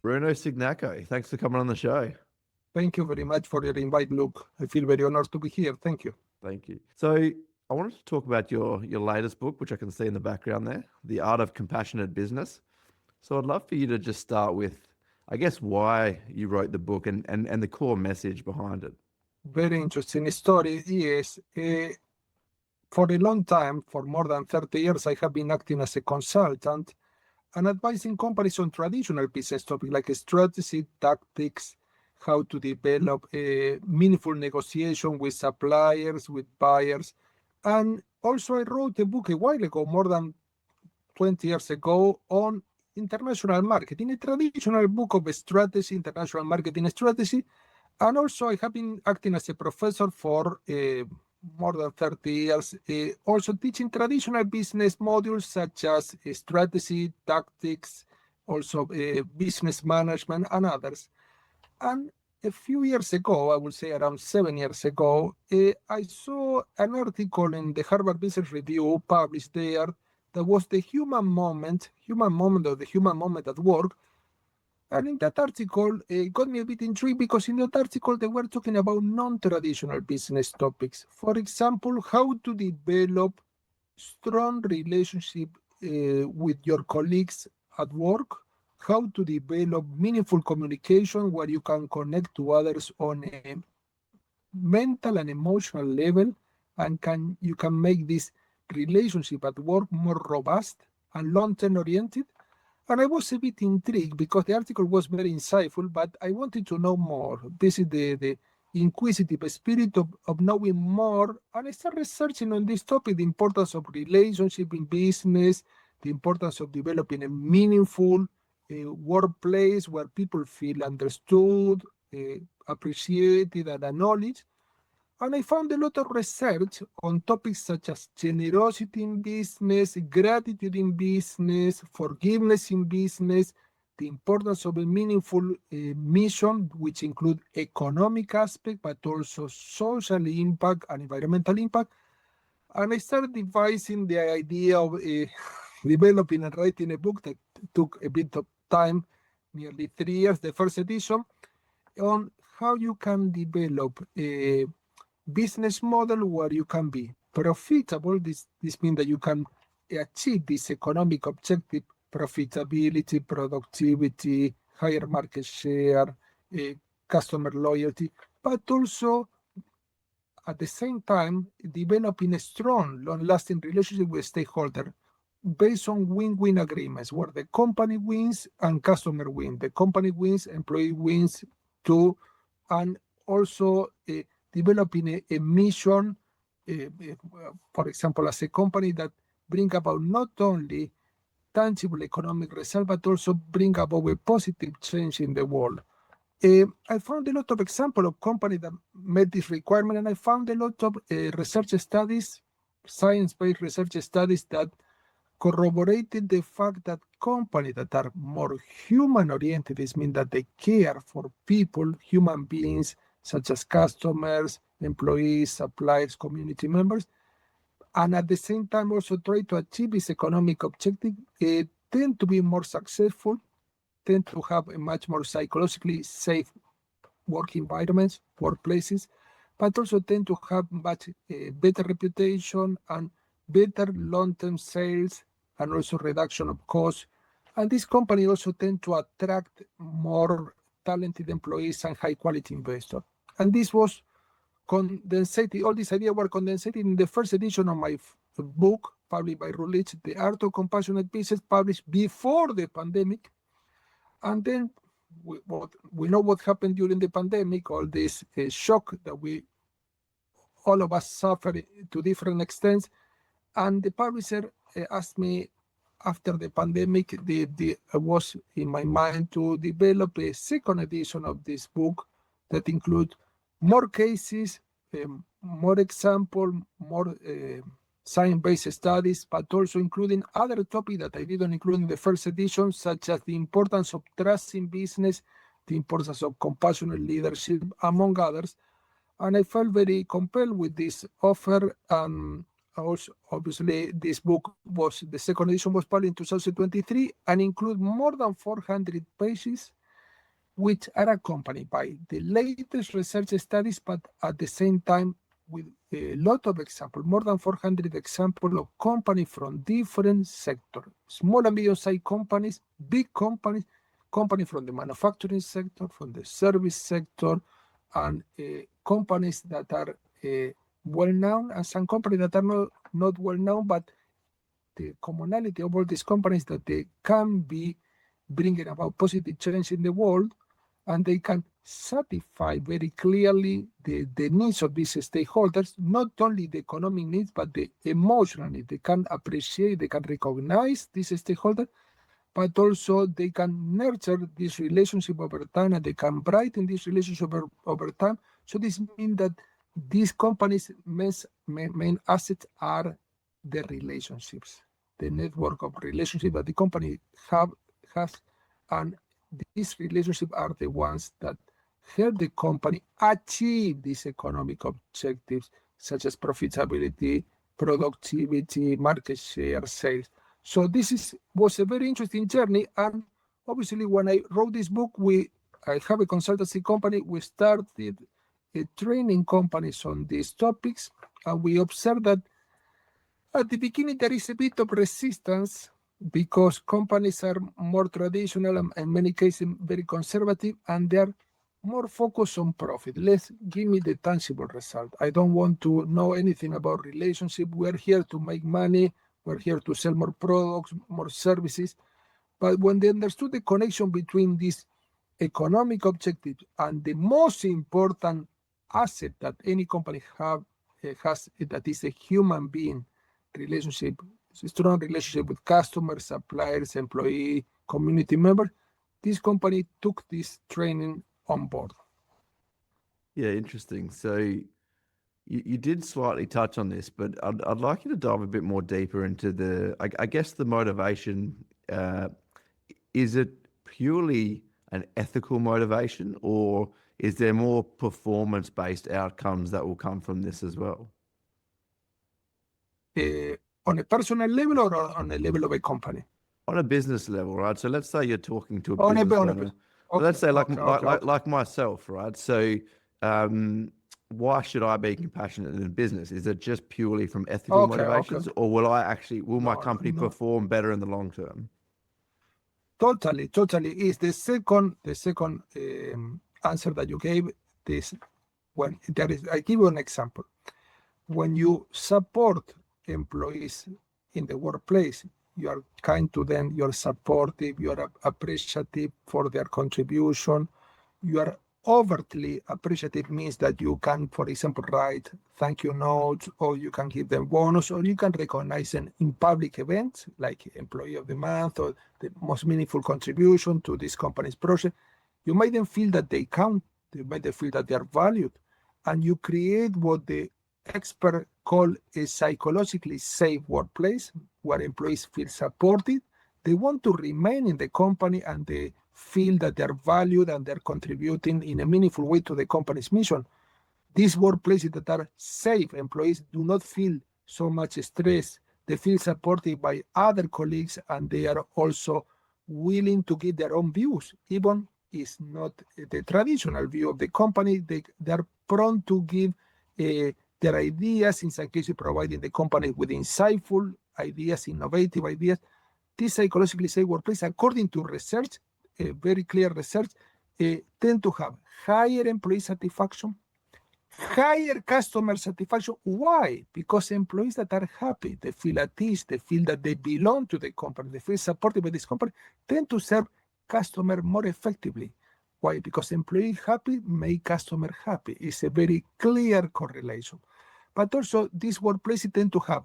Bruno Cignacco, thanks for coming on the show. Thank you very much for your invite, Luke. I feel very honored to be here. Thank you. Thank you. So I wanted to talk about your latest book, which I can see in the background there, The Art of Compassionate Business. So I'd love for you to just start with, I guess, why you wrote the book and the core message behind it. Very interesting story. Yes. For a long time, for more than 30 years, I have been acting as a consultant and advising companies on traditional business topics like strategy, tactics, how to develop a meaningful negotiation with suppliers, with buyers. And also I wrote a book a while ago, more than 20 years ago, on international marketing, a traditional book of strategy, international marketing strategy. And also I have been acting as a professor for more than 30 years, also teaching traditional business modules such as strategy, tactics, also business management and others. And a few years ago, I would say around 7 years ago, I saw an article in the Harvard Business Review published there that was the human moment or the human moment at work. And in that article, it got me a bit intrigued because in that article, they were talking about non-traditional business topics. For example, how to develop strong relationship with your colleagues at work, how to develop meaningful communication where you can connect to others on a mental and emotional level, and you can make this relationship at work more robust and long-term oriented. And I was a bit intrigued because the article was very insightful, but I wanted to know more. This is the inquisitive spirit of knowing more. And I started researching on this topic, the importance of relationship in business, the importance of developing a meaningful workplace where people feel understood, appreciated, and acknowledged. And I found a lot of research on topics such as generosity in business, gratitude in business, forgiveness in business, the importance of a meaningful mission, which include economic aspect, but also social impact and environmental impact. And I started devising the idea of developing and writing a book that took a bit of time, nearly 3 years, the first edition, on how you can develop a business model where you can be profitable. This means that you can achieve this economic objective, profitability, productivity, higher market share, customer loyalty, but also at the same time developing a strong, long-lasting relationship with stakeholders based on win-win agreements where the company wins and customer win. The company wins, employee wins too, and also developing a mission, for example, as a company that bring about not only tangible economic result, but also bring about a positive change in the world. I found a lot of examples of companies that met this requirement, and I found a lot of research studies, science-based research studies that corroborated the fact that companies that are more human-oriented, this means that they care for people, human beings, such as customers, employees, suppliers, community members, and at the same time also try to achieve this economic objective, tend to be more successful, tend to have a much more psychologically safe work environments, workplaces, but also tend to have much better reputation and better long-term sales and also reduction of costs. And this company also tend to attract more talented employees and high-quality investors. And this was condensated, all these ideas were condensed in the first edition of my book, published by Routledge, The Art of Compassionate Business, published before the pandemic. And then we know what happened during the pandemic, all this shock that all of us suffered to different extents. And the publisher asked me after the pandemic, was in my mind to develop a second edition of this book that include more cases, more example, more science-based studies, but also including other topics that I didn't include in the first edition, such as the importance of trust in business, the importance of compassionate leadership, among others. And I felt very compelled with this offer. Also, obviously, this book the second edition was published in 2023 and include more than 400 pages which are accompanied by the latest research studies, but at the same time with a lot of examples, more than 400 examples of companies from different sectors, small and medium-sized companies, big companies, companies from the manufacturing sector, from the service sector, and companies that are well-known, and some companies that are not well-known, but the commonality of all these companies that they can be bringing about positive change in the world, and they can satisfy very clearly the needs of these stakeholders, not only the economic needs, but the emotional needs. They can appreciate, they can recognize these stakeholders, but also they can nurture this relationship over time, and they can brighten this relationship over time. So this means that these companies' main assets are the relationships, the network of relationships that the company has, and these relationships are the ones that help the company achieve these economic objectives, such as profitability, productivity, market share, sales. So this was a very interesting journey. And obviously, when I wrote this book, I have a consultancy company. We started training companies on these topics, and we observed that at the beginning there is a bit of resistance because companies are more traditional and in many cases very conservative, and they're more focused on profit. Let's give me the tangible result. I don't want to know anything about relationship. We're here to make money. We're here to sell more products, more services. But when they understood the connection between these economic objectives and the most important asset that any company has, that is a human being relationship, a strong relationship with customers, suppliers, employee, community members, this company took this training on board. Yeah, interesting. So you did slightly touch on this, but I'd like you to dive a bit more deeper into I guess the motivation. Is it purely an ethical motivation, or is there more performance-based outcomes that will come from this as well? On a personal level or on a level of a company? On a business level, right? So let's say you're talking to a On business a owner. okay, Let's say okay. like myself, right? So why should I be compassionate in a business? Is it just purely from ethical motivations, or will my company perform better in the long term? Totally. Is the second answer that you gave. This when there is, I give you an example. When you support employees in the workplace, you are kind to them, you are supportive, you are appreciative for their contribution. You are overtly appreciative means that you can, for example, write thank you notes, or you can give them bonus, or you can recognize them in public events like Employee of the Month or the most meaningful contribution to this company's project. You make them feel that they count, you make them feel that they are valued, and you create what the experts call a psychologically safe workplace where employees feel supported. They want to remain in the company, and they feel that they're valued and they're contributing in a meaningful way to the company's mission. These workplaces that are safe, employees do not feel so much stress. They feel supported by other colleagues, and they are also willing to give their own views. Even is not the traditional view of the company. They're prone to give their ideas, in some cases providing the company with insightful ideas, innovative ideas. This psychologically safe workplace, according to research, very clear research, tend to have higher employee satisfaction, higher customer satisfaction. Why? Because employees that are happy, they feel at ease, they feel that they belong to the company, they feel supported by this company, tend to serve customer more effectively. Why? Because employee happy make customer happy. It's a very clear correlation. But also, these workplaces tend to have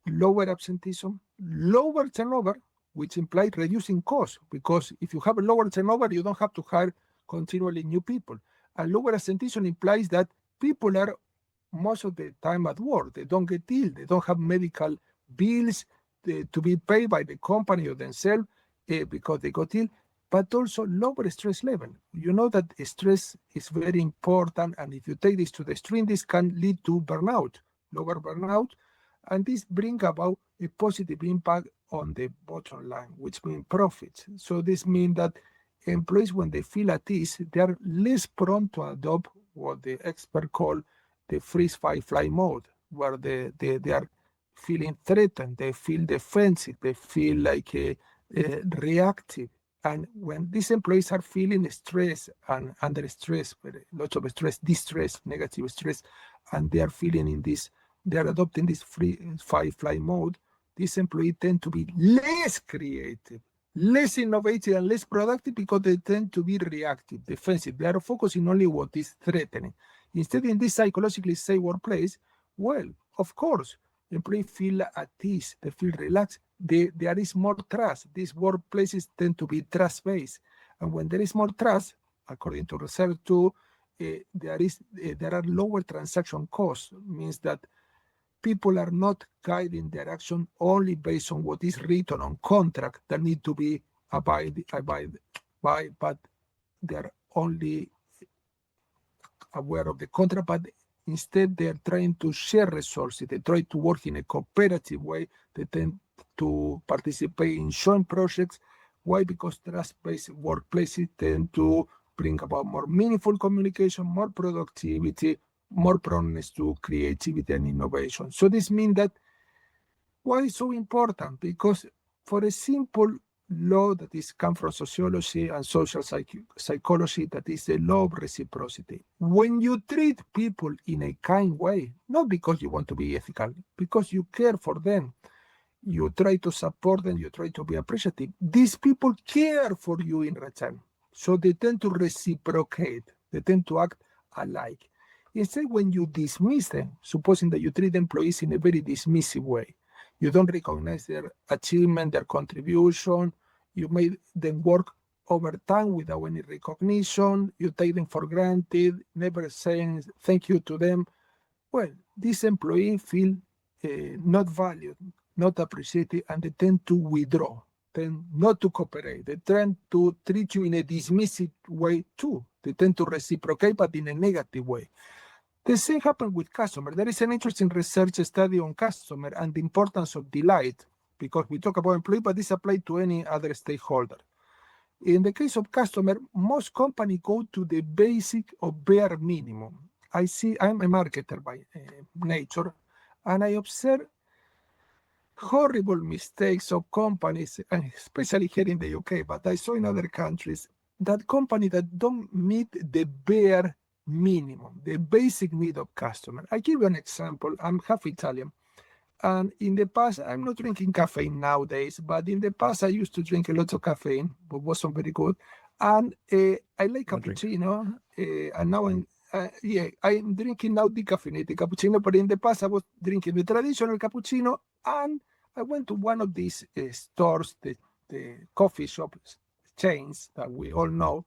lower absenteeism, lower turnover, which implies reducing costs, because if you have a lower turnover, you don't have to hire continually new people. And lower absenteeism implies that people are most of the time at work. They don't get ill. They don't have medical bills to be paid by the company or themselves because they got ill. But also lower stress level. You know that stress is very important, and if you take this to the extreme, this can lead to burnout, lower burnout, and this brings about a positive impact on the bottom line, which means profits. So this means that employees, when they feel at ease, they are less prone to adopt what the expert call the freeze, fight, fly mode, where they are feeling threatened, they feel defensive, they feel like reactive. And when these employees are feeling stress and under stress, lots of stress, distress, negative stress, and they are feeling in this, they are adopting this free fight, fly mode, these employees tend to be less creative, less innovative, and less productive because they tend to be reactive, defensive. They are focusing only what is threatening. Instead, in this psychologically safe workplace, well, of course, employees feel at ease, they feel relaxed, there is more trust. These workplaces tend to be trust-based. And when there is more trust, according to research too, there are lower transaction costs, means that people are not guiding their action only based on what is written on contract that need to be abide by, but they're only aware of the contract, but instead they're trying to share resources. They try to work in a cooperative way. They tend to participate in joint projects. Why? Because trust-based workplaces tend to bring about more meaningful communication, more productivity, more proneness to creativity and innovation. So this means that why is so important? Because for a simple law that is come from sociology and social psychology, that is the law of reciprocity. When you treat people in a kind way, not because you want to be ethical, because you care for them, you try to support them, you try to be appreciative, these people care for you in return. So they tend to reciprocate, they tend to act alike. Instead, when you dismiss them, supposing that you treat employees in a very dismissive way, you don't recognize their achievement, their contribution, you make them work overtime without any recognition, you take them for granted, never saying thank you to them. Well, these employees feel not valued, not appreciated, and they tend to withdraw, tend not to cooperate. They tend to treat you in a dismissive way too. They tend to reciprocate, but in a negative way. The same happens with customer. There is an interesting research study on customer and the importance of delight, because we talk about employee, but this applies to any other stakeholder. In the case of customer, most companies go to the basic or bare minimum. I'm a marketer by nature, and I observe horrible mistakes of companies, especially here in the UK, but I saw in other countries, that companies that don't meet the bare minimum, the basic need of customer. I give you an example. I'm half Italian. And in the past, I'm not drinking caffeine nowadays, but in the past, I used to drink a lot of caffeine, but wasn't very good. And I like cappuccino, and now I'm drinking now decaffeinated cappuccino, but in the past, I was drinking the traditional cappuccino, and I went to one of these stores, the coffee shop chains that we all know,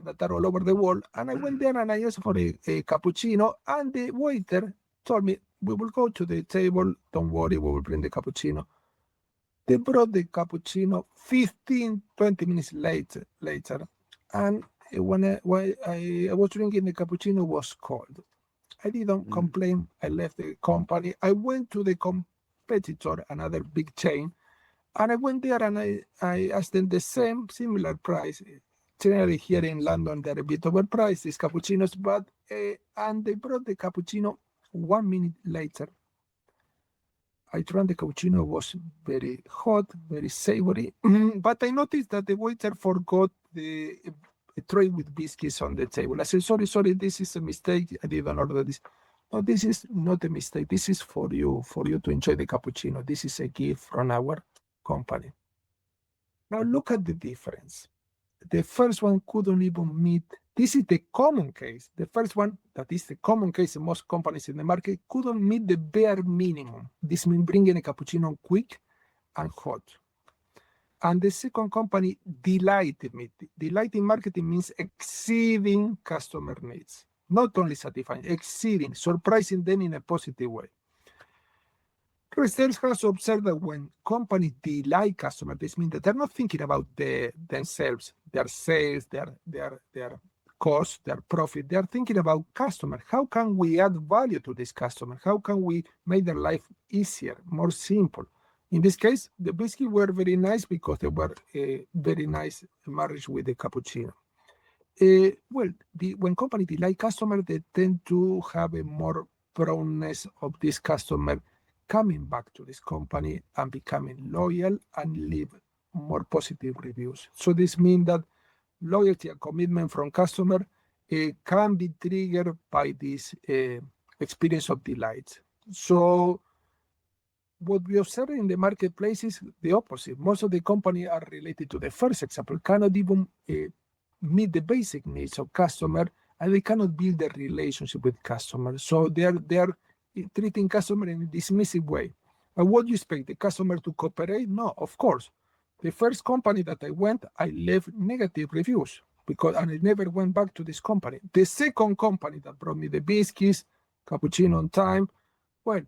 that are all over the world. And I went there and I asked for a cappuccino, and the waiter told me, we will go to the table, don't worry, we will bring the cappuccino. They brought the cappuccino 15, 20 minutes later. And when I was drinking, the cappuccino was cold. I didn't complain. I left the company. I went to the competitor, another big chain, and I went there and I asked them the similar price. Generally here in London, they're a bit overpriced, these cappuccinos, but and they brought the cappuccino 1 minute later. I drank the cappuccino, was very hot, very savory, but I noticed that the waiter forgot a tray with biscuits on the table. I said, sorry, this is a mistake. I didn't order this. No, this is not a mistake. This is for you to enjoy the cappuccino. This is a gift from our company. Now look at the difference. The first one couldn't even meet. This is the common case. The first one, that is the common case in most companies in the market, couldn't meet the bare minimum. This means bringing a cappuccino quick and hot. And the second company delighted me. Delight in marketing means exceeding customer needs. Not only satisfying, exceeding, surprising them in a positive way. Research has observed that when companies delight customers, this means that they're not thinking about themselves, their sales, their cost, their profit. They're thinking about customers. How can we add value to this customer? How can we make their life easier, more simple? In this case, the biscuit were very nice because they were a very nice marriage with the cappuccino. When company delight customer, they tend to have a more proneness of this customer coming back to this company and becoming loyal and leave more positive reviews. So this means that loyalty and commitment from customer can be triggered by this experience of delight. So what we observe in the marketplace is the opposite. Most of the companies are related to the first example, cannot even meet the basic needs of customer, and they cannot build a relationship with customers. So they are treating customer in a dismissive way. And what do you expect, the customer to cooperate? No, of course. The first company that I went, I left negative reviews and I never went back to this company. The second company that brought me the biscuits, cappuccino on time, well,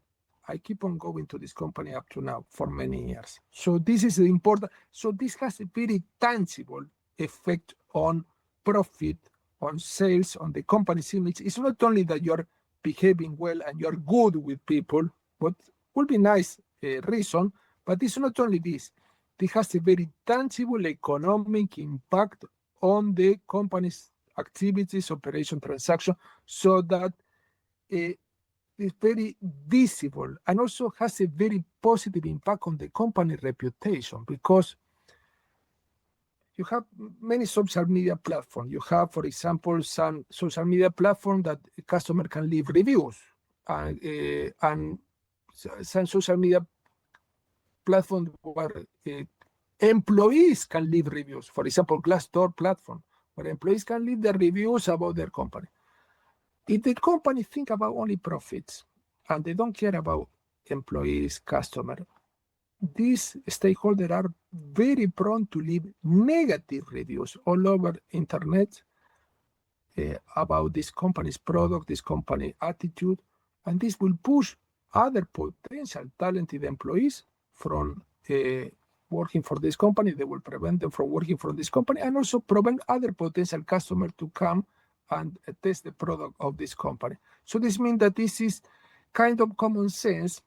I keep on going to this company up to now for many years. So this is important. So this has a very tangible effect on profit, on sales, on the company's image. It's not only that you're behaving well and you're good with people, what would be nice reason, but it's not only this. It has a very tangible economic impact on the company's activities, operation, transaction, so that it's very visible and also has a very positive impact on the company reputation, because you have many social media platforms. You have, for example, some social media platform that a customer can leave reviews, and some social media platform where employees can leave reviews. For example, Glassdoor platform, where employees can leave their reviews about their company. If the company think about only profits and they don't care about employees, customer, these stakeholders are very prone to leave negative reviews all over internet about this company's product, this company attitude, and this will push other potential talented employees from working for this company. They will prevent them from working for this company, and also prevent other potential customers to come and test the product of this company. So this means that this is kind of common sense,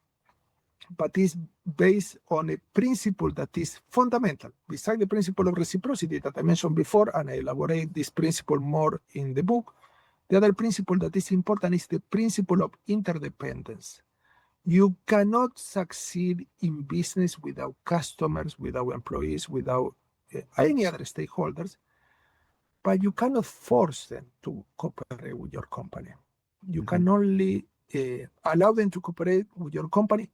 but is based on a principle that is fundamental. Besides the principle of reciprocity that I mentioned before, and I elaborate this principle more in the book, the other principle that is important is the principle of interdependence. You cannot succeed in business without customers, without employees, without any other stakeholders, but you cannot force them to cooperate with your company. You can only allow them to cooperate with your company,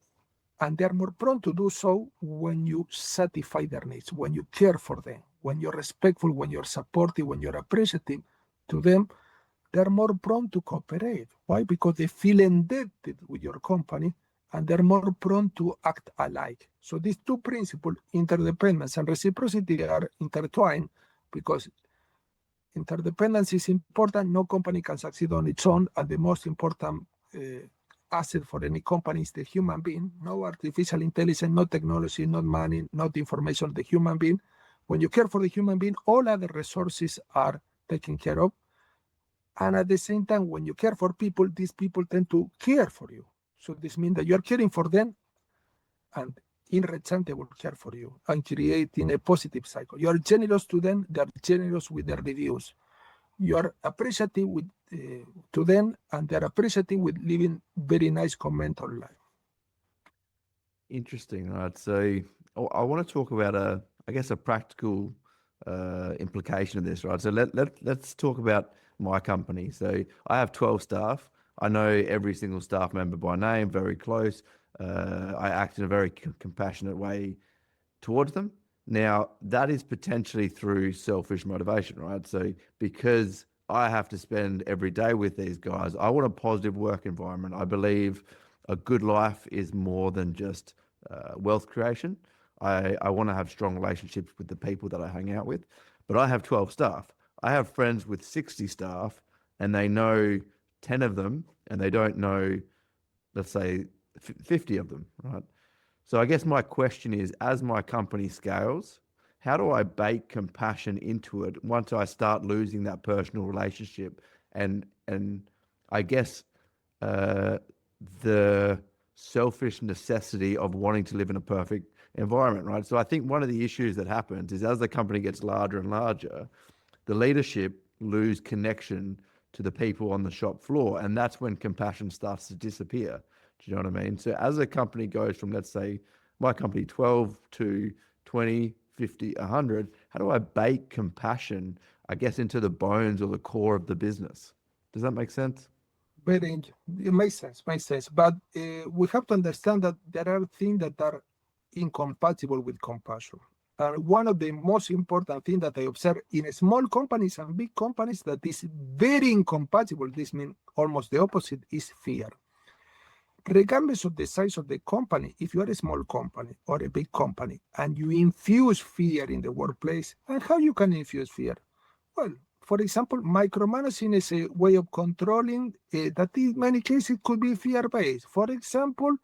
and they're more prone to do so when you satisfy their needs, when you care for them, when you're respectful, when you're supportive, when you're appreciative to them. They're more prone to cooperate. Why? Because they feel indebted with your company, and they're more prone to act alike. So these two principles, interdependence and reciprocity, are intertwined, because interdependence is important. No company can succeed on its own, and the most important asset for any company is the human being. No artificial intelligence, no technology, not money, not information, the human being. When you care for the human being, all other resources are taken care of. And at the same time, when you care for people, these people tend to care for you. So this means that you're caring for them, and in return, they will care for you, and creating a positive cycle. You're generous to them, they're generous with their reviews. You're appreciative to them, and they're appreciative with leaving very nice comment online. Interesting. Right. So I want to talk about a practical implication of this, right? So let's talk about my company. So I have 12 staff. I know every single staff member by name, very close. I act in a very compassionate way towards them. Now, that is potentially through selfish motivation, right? So because I have to spend every day with these guys, I want a positive work environment. I believe a good life is more than just wealth creation. I want to have strong relationships with the people that I hang out with, but I have 12 staff. I have friends with 60 staff, and they know 10 of them, and they don't know, let's say, 50 of them, right? So I guess my question is, as my company scales, how do I bake compassion into it once I start losing that personal relationship? And I guess the selfish necessity of wanting to live in a perfect environment, right? So I think one of the issues that happens is as the company gets larger and larger, the leadership lose connection to the people on the shop floor. And that's when compassion starts to disappear. Do you know what I mean? So as a company goes from, let's say, my company 12 to 20, 50, 100, how do I bake compassion, I guess, into the bones or the core of the business? Does that make sense? It makes sense, But we have to understand that there are things that are incompatible with compassion. And one of the most important things that I observe in small companies and big companies that is very incompatible, this means almost the opposite, is fear. Regardless of the size of the company, if you are a small company or a big company and you infuse fear in the workplace, and how you can infuse fear? Well, for example, micromanaging is a way of controlling that in many cases could be fear-based. For example,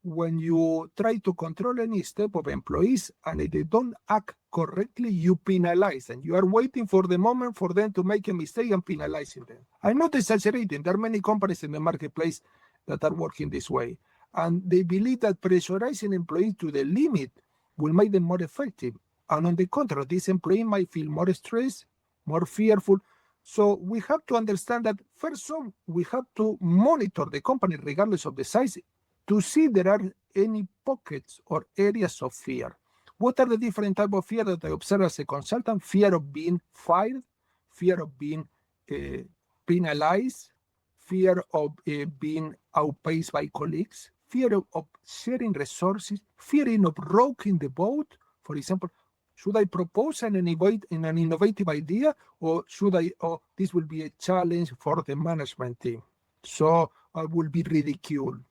when you try to control any step of employees and if they don't act correctly, you penalize them. You are waiting for the moment for them to make a mistake and penalizing them. I'm not exaggerating. There are many companies in the marketplace that are working this way. And they believe that pressurizing employees to the limit will make them more effective. And on the contrary, this employee might feel more stressed, more fearful. So we have to understand that first of all, we have to monitor the company regardless of the size to see if there are any pockets or areas of fear. What are the different types of fear that I observe as a consultant? Fear of being fired, fear of being penalized, fear of being outpaced by colleagues, fear of sharing resources, fearing of rocking the boat. For example, should I propose an innovative idea, or this will be a challenge for the management team, so I will be ridiculed?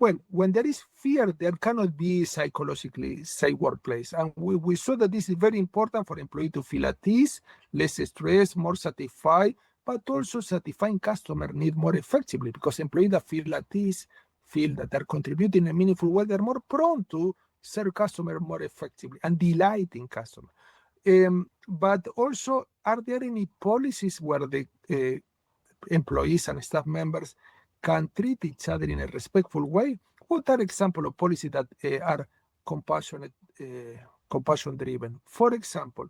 Well, when there is fear, there cannot be psychologically safe workplace. And we saw that this is very important for employees to feel at ease, less stressed, more satisfied, but also satisfying customer need more effectively, because employees that feel at ease, feel that they're contributing in a meaningful way, they're more prone to serve customer more effectively and delighting customer. But also, are there any policies where the employees and staff members can treat each other in a respectful way? What are examples of policies that are compassion-driven? For example,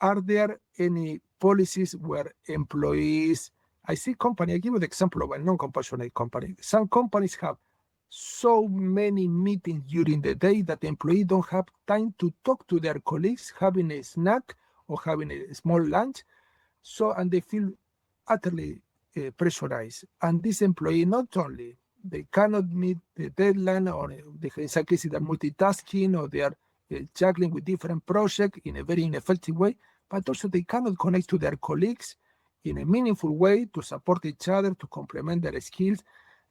are there any policies where employees, I give you the example of a non-compassionate company. Some companies have so many meetings during the day that the employees don't have time to talk to their colleagues, having a snack or having a small lunch. And they feel utterly pressurized. And this employee, not only they cannot meet the deadline, or in some cases they're multitasking, or they are juggling with different projects in a very ineffective way, but also they cannot connect to their colleagues in a meaningful way to support each other, to complement their skills.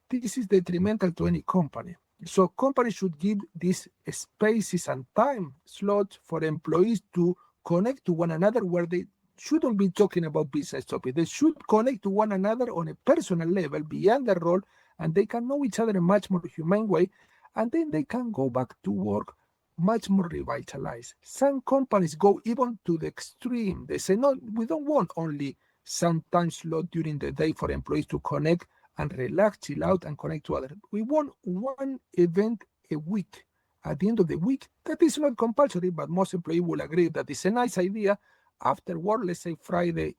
This is detrimental to any company. So companies should give these spaces and time slots for employees to connect to one another, where they shouldn't be talking about business topics. They should connect to one another on a personal level beyond their role, and they can know each other in a much more humane way, and then they can go back to work much more revitalized. Some companies go even to the extreme. They say, no, we don't want only some time slot during the day for employees to connect and relax, chill out, and connect to others. We want one event a week. At the end of the week, that is not compulsory, but most employees will agree that it's a nice idea. After work, let's say Friday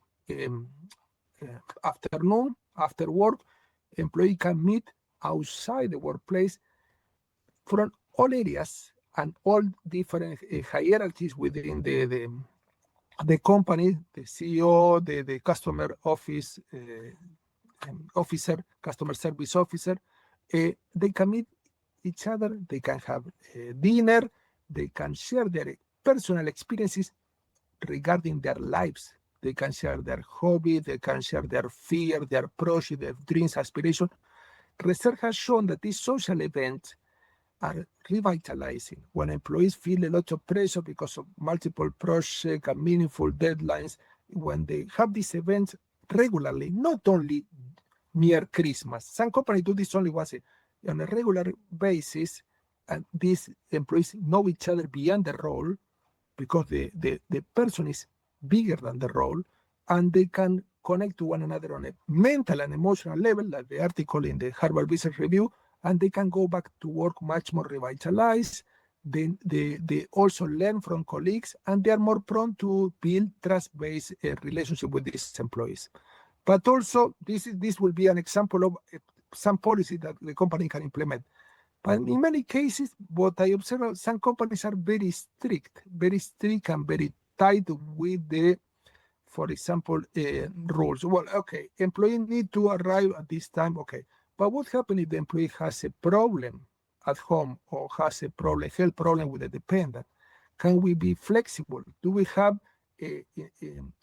afternoon, after work, employee can meet outside the workplace from all areas and all different hierarchies within the company, the CEO, the customer office officer, customer service officer. They can meet each other, they can have dinner, they can share their personal experiences regarding their lives. They can share their hobby, they can share their fear, their project, their dreams, aspirations. Research has shown that these social events are revitalizing. When employees feel a lot of pressure because of multiple projects and meaningful deadlines, when they have these events regularly, not only near Christmas. Some companies do this only once on a regular basis, and these employees know each other beyond the role, because the person is bigger than the role, and they can connect to one another on a mental and emotional level, like the article in the Harvard Business Review, and they can go back to work much more revitalized. They also learn from colleagues, and they are more prone to build trust-based relationship with these employees. But also, this will be an example of some policy that the company can implement. But in many cases, what I observe, some companies are very strict and very tight with the, for example, rules. Well, okay, employee need to arrive at this time, okay. But what happens if the employee has a problem at home or has a health problem with a dependent? Can we be flexible? Do we have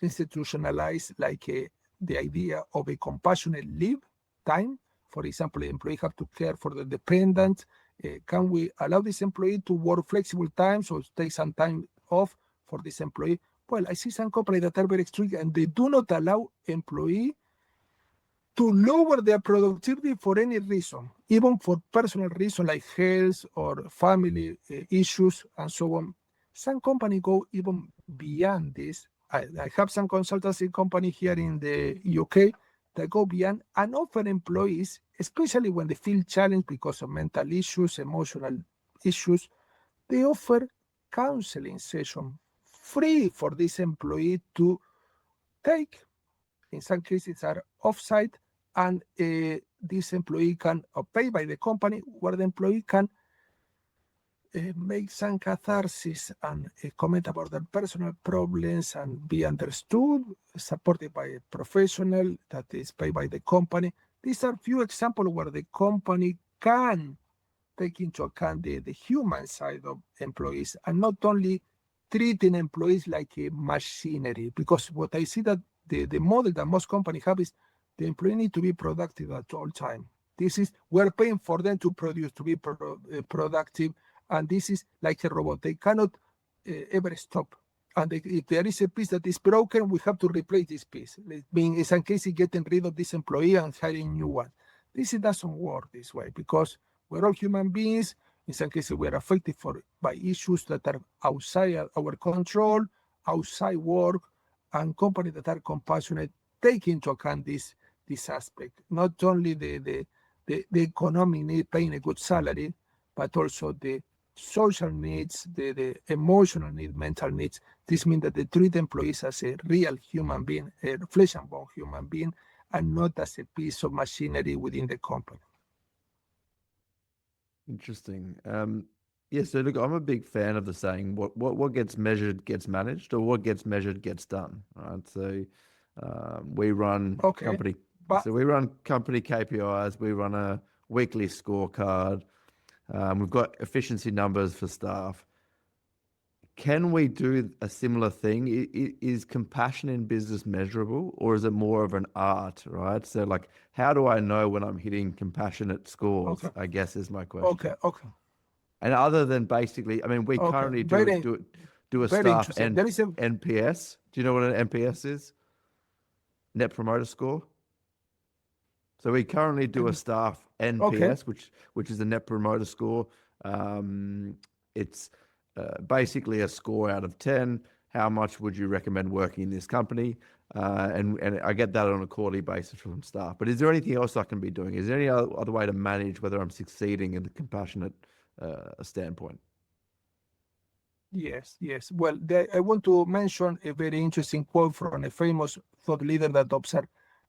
institutionalized the idea of a compassionate leave time? For example, the employee have to care for the dependent. Can we allow this employee to work flexible times or take some time off for this employee? Well, I see some companies that are very strict and they do not allow employee to lower their productivity for any reason, even for personal reasons like health or family issues and so on. Some companies go even beyond this. I have some consultancy company here in the UK that go beyond and offer employees, especially when they feel challenged because of mental issues, emotional issues, they offer counseling session free for this employee to take. In some cases are off-site, and this employee can pay by the company, where the employee can make some catharsis and comment about their personal problems and be understood, supported by a professional that is paid by the company. These are few examples where the company can take into account the human side of employees and not only treating employees like a machinery. Because what I see that the model that most companies have is the employee need to be productive at all time. We're paying for them to produce, to be productive, and this is like a robot. They cannot ever stop. And if there is a piece that is broken, we have to replace this piece. Being in some cases getting rid of this employee and hiring a new one. This doesn't work this way because we're all human beings. In some cases, we are affected by issues that are outside our control, outside work, and companies that are compassionate take into account this aspect. Not only the economic need, paying a good salary, but also the social needs, the emotional needs, mental needs. This means that they treat employees as a real human being, a flesh and bone human being, and not as a piece of machinery within the company. Interesting. Yeah, so look, I'm a big fan of the saying, what gets measured gets managed, or what gets measured gets done, right? So we run company KPIs, we run a weekly scorecard. We've got efficiency numbers for staff. Can we do a similar thing? Is compassion in business measurable, or is it more of an art, right? So like, how do I know when I'm hitting compassionate scores? Okay. I guess is my question. Okay. And other than basically, I mean, we currently do a staff NPS. Do you know what an NPS is? Net Promoter Score. So we currently do a staff NPS, which is a Net Promoter Score. It's basically a score out of 10. How much would you recommend working in this company? And I get that on a quarterly basis from staff. But is there anything else I can be doing? Is there any other way to manage whether I'm succeeding in the compassionate standpoint? Yes. Well, I want to mention a very interesting quote from a famous thought leader that observed,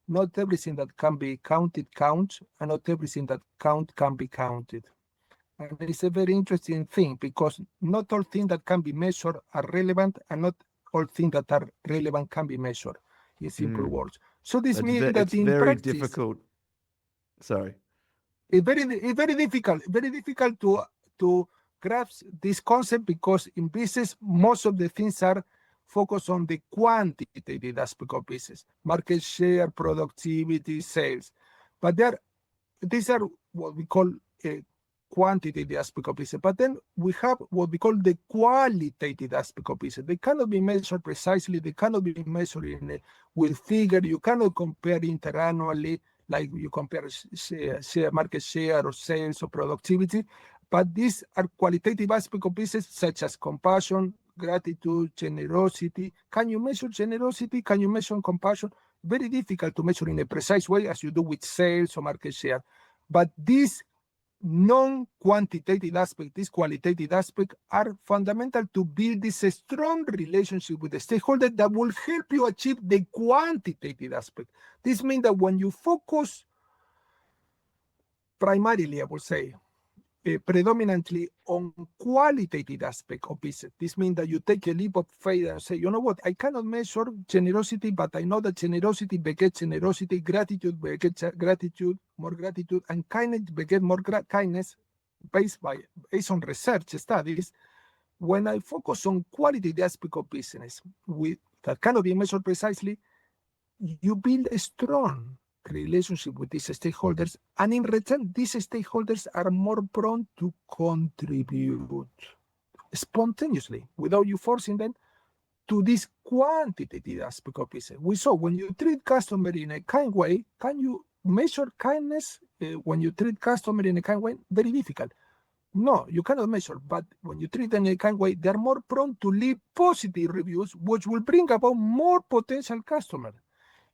not everything that can be counted counts, and not everything that can be counted. And it's a very interesting thing because not all things that can be measured are relevant, and not all things that are relevant can be measured, in simple words. So this means that it's in very practice, difficult. Sorry. It's very difficult to grasp this concept because in business, most of the things are focused on the quantitative aspect of business, market share, productivity, sales. But these are what we call a quantitative aspect of business. But then we have what we call the qualitative aspect of business. They cannot be measured precisely. They cannot be measured with figure. You cannot compare interannually, like you compare market share or sales or productivity. But these are qualitative aspects of business, such as compassion, gratitude, generosity. Can you measure generosity? Can you measure compassion? Very difficult to measure in a precise way as you do with sales or market share. But these non-quantitative aspect, this qualitative aspect are fundamental to build this strong relationship with the stakeholder that will help you achieve the quantitative aspect. This means that when you focus primarily, I would say, predominantly on qualitative aspect of business. This means that you take a leap of faith and say, you know what, I cannot measure generosity, but I know that generosity begets generosity, gratitude begets gratitude, more gratitude, and kindness begets more kindness based on research studies. When I focus on qualitative aspect of business that cannot be measured precisely, you build a strong relationship with these stakeholders, and in return, these stakeholders are more prone to contribute spontaneously without you forcing them to this quantitative aspect of business. We saw when you treat customer in a kind way, can you measure kindness when you treat customer in a kind way? Very difficult. No, you cannot measure, but when you treat them in a kind way, they're more prone to leave positive reviews, which will bring about more potential customers.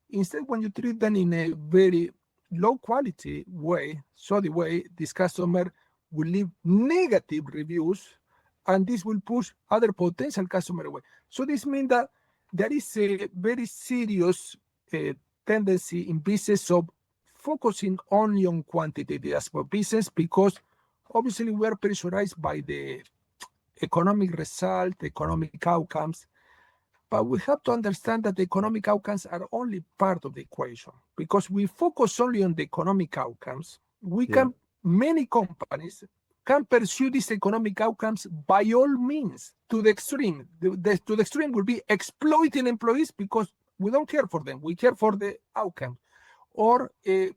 Instead, when you treat them in a very low quality way, shoddy way, this customer will leave negative reviews, and this will push other potential customers away. So this means that there is a very serious tendency in business of focusing only on quantitative aspect of business, because obviously we are pressurized by the economic result, economic outcomes. But we have to understand that the economic outcomes are only part of the equation, because we focus only on the economic outcomes. Many companies can pursue these economic outcomes by all means to the extreme. To the extreme will be exploiting employees because we don't care for them. We care for the outcome, or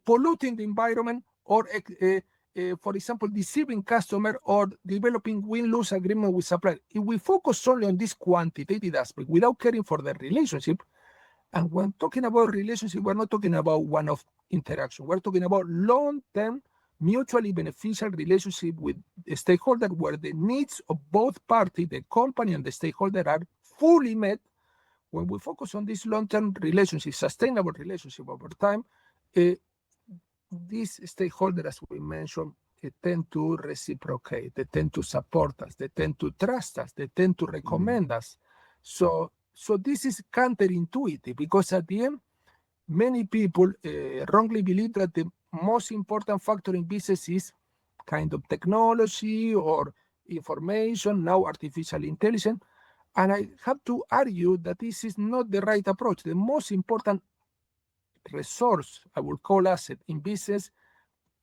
polluting the environment, or for example, deceiving customer, or developing win-lose agreement with supplier. If we focus only on this quantitative aspect without caring for the relationship, and when talking about relationship, we're not talking about one-off interaction. We're talking about long-term, mutually beneficial relationship with a stakeholder where the needs of both parties, the company and the stakeholder, are fully met. When we focus on this long-term relationship, sustainable relationship over time, these stakeholders, as we mentioned, they tend to reciprocate, they tend to support us, they tend to trust us, they tend to recommend us. So this is counterintuitive, because at the end, many people wrongly believe that the most important factor in business is kind of technology or information, now artificial intelligence. And I have to argue that this is not the right approach. The most important resource, I will call asset in business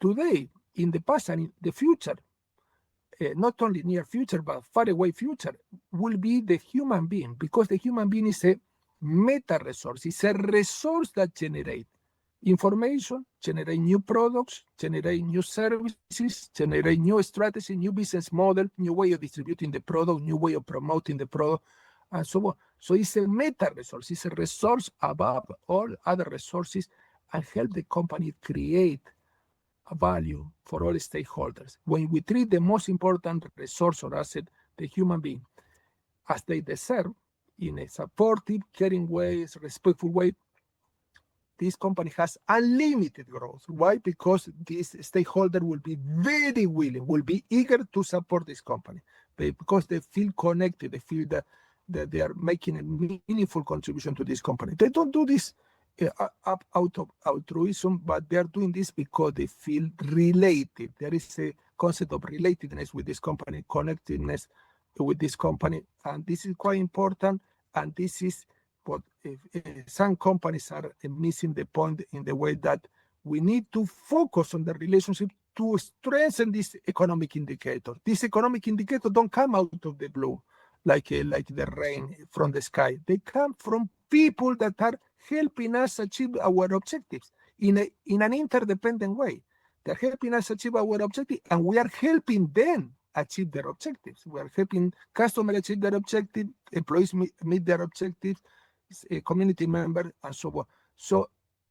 today, in the past, and in the future, not only near future, but far away future, will be the human being, because the human being is a meta resource. It's a resource that generates information, generate new products, generate new services, generate new strategy, new business model, new way of distributing the product, new way of promoting the product, and so on. So it's a meta resource. It's a resource above all other resources, and help the company create a value for all stakeholders. When we treat the most important resource or asset, the human being, as they deserve, in a supportive, caring way, respectful way, this company has unlimited growth. Why? Because this stakeholder will be very willing, will be eager to support this company, because they feel connected, they feel that they are making a meaningful contribution to this company. They don't do this out of altruism, but they are doing this because they feel related. There is a concept of relatedness with this company, connectedness with this company, and this is quite important. And this is what some companies are missing the point, in the way that we need to focus on the relationship to strengthen this economic indicator. This economic indicator don't come out of the blue like the rain from the sky. They come from people that are helping us achieve our objectives in an interdependent way. They're helping us achieve our objective, and we are helping them achieve their objectives. We are helping customers achieve their objective, employees meet their objectives, community members, and so on. So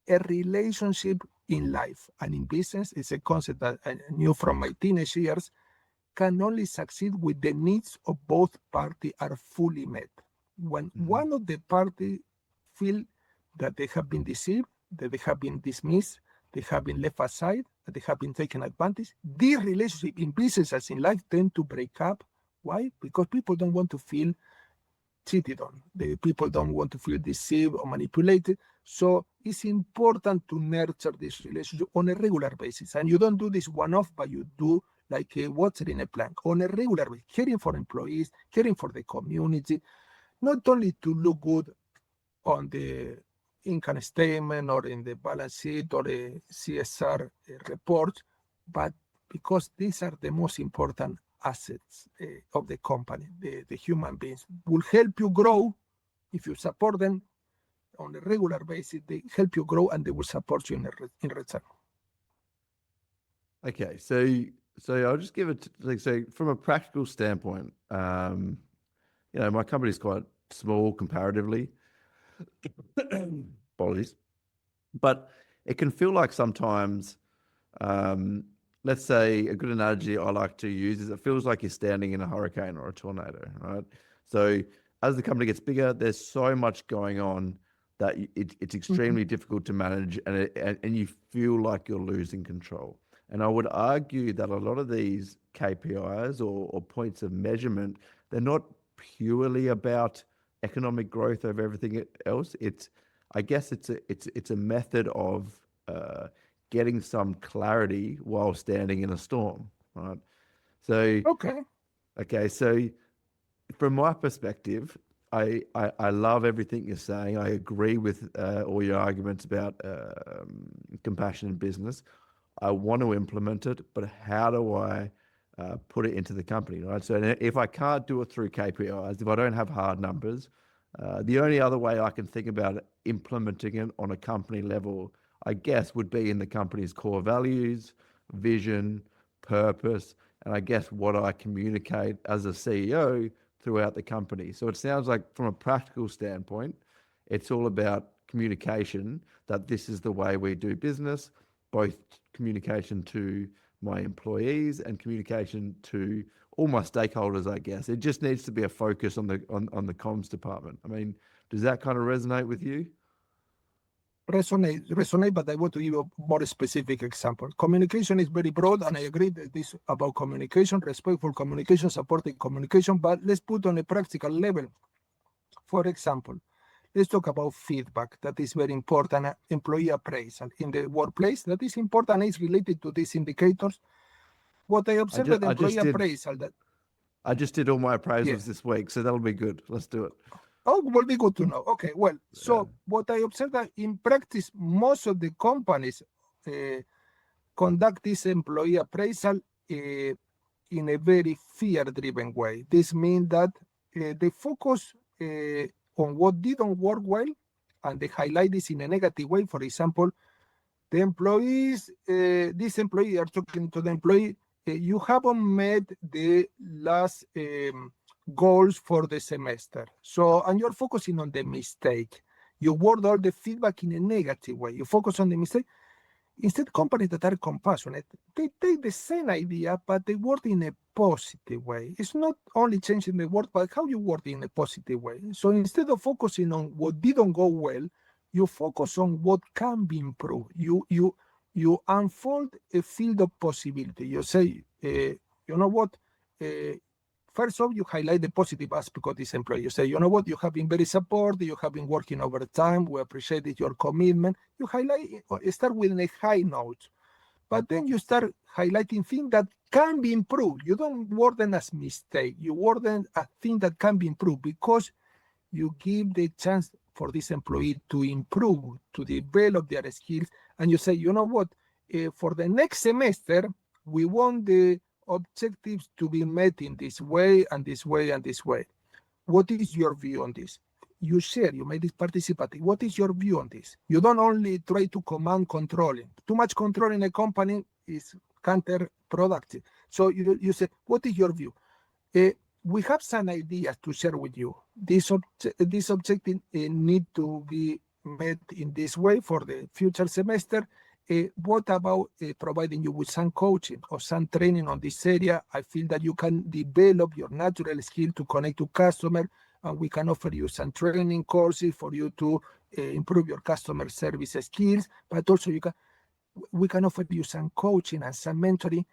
a relationship in life and in business is a concept that I knew from my teenage years, can only succeed with the needs of both parties are fully met. When one of the parties feel that they have been deceived, that they have been dismissed, they have been left aside, that they have been taken advantage. These relationships in business as in life tend to break up. Why? Because people don't want to feel cheated on. The people don't want to feel deceived or manipulated. So it's important to nurture this relationship on a regular basis. And you don't do this one-off, but you do like a water in a plant on a regular basis, caring for employees, caring for the community, not only to look good on the income statement or in the balance sheet or a CSR report, but because these are the most important assets of the company, the human beings, will help you grow if you support them on a regular basis. They help you grow and they will support you in return. Okay, so I'll just give it like, so from a practical standpoint, my company is quite small comparatively. Apologies, but it can feel like sometimes, let's say a good analogy I like to use is it feels like you're standing in a hurricane or a tornado, right? So as the company gets bigger, there's so much going on that it's extremely difficult to manage, and you feel like you're losing control. And I would argue that a lot of these KPIs or points of measurement, they're not purely about economic growth over everything else. I guess it's a method of getting some clarity while standing in a storm, right? So okay, so from my perspective, I love everything you're saying. I agree with all your arguments about compassion in business. I want to implement it, but how do I put it into the company, right? So if I can't do it through KPIs, if I don't have hard numbers, the only other way I can think about implementing it on a company level, I guess, would be in the company's core values, vision, purpose, and I guess what I communicate as a CEO throughout the company. So it sounds like from a practical standpoint, it's all about communication, that this is the way we do business, both communication to my employees and communication to all my stakeholders, I guess. It just needs to be a focus on the comms department. I mean, does that kind of resonate with you? Resonate, but I want to give a more specific example. Communication is very broad, and I agree that this about communication, respectful communication, supporting communication, but let's put on a practical level. For example, let's talk about feedback. That is very important. Employee appraisal in the workplace, that is important, is related to these indicators. What I observed with employee appraisal that I just did all my appraisals this week, so that'll be good. Let's do it. Oh, will be good to know. Okay, well, so what I observed that in practice, most of the companies conduct this employee appraisal in a very fear-driven way. This means that they focus on what didn't work well, and they highlight this in a negative way. For example, the employees, this employee are talking to the employee, you haven't met the last goals for the semester. So, and you're focusing on the mistake. You word all the feedback in a negative way. You focus on the mistake. Instead, companies that are compassionate, they take the same idea, but they word in a positive way. It's not only changing the word, but how you word in a positive way. So instead of focusing on what didn't go well, you focus on what can be improved. You unfold a field of possibility. You say, you know what? First off, you highlight the positive aspect of this employee. You say, you know what? You have been very supportive. You have been working overtime. We appreciate your commitment. You start with a high note, but then you start highlighting things that can be improved. You don't word them as mistake. You word them as things that can be improved, because you give the chance for this employee to improve, to develop their skills. And you say, you know what? For the next semester, we want the objectives to be met in this way and this way and this way. What is your view on this? You share, you make it participative. What is your view on this? You don't only try to command controlling. Too much control in a company is counterproductive. So you say, what is your view? We have some ideas to share with you. This objective need to be met in this way for the future semester. What about providing you with some coaching or some training on this area? I feel that you can develop your natural skill to connect to customer, and we can offer you some training courses for you to improve your customer service skills, but also you can. we can offer you some coaching and some mentoring.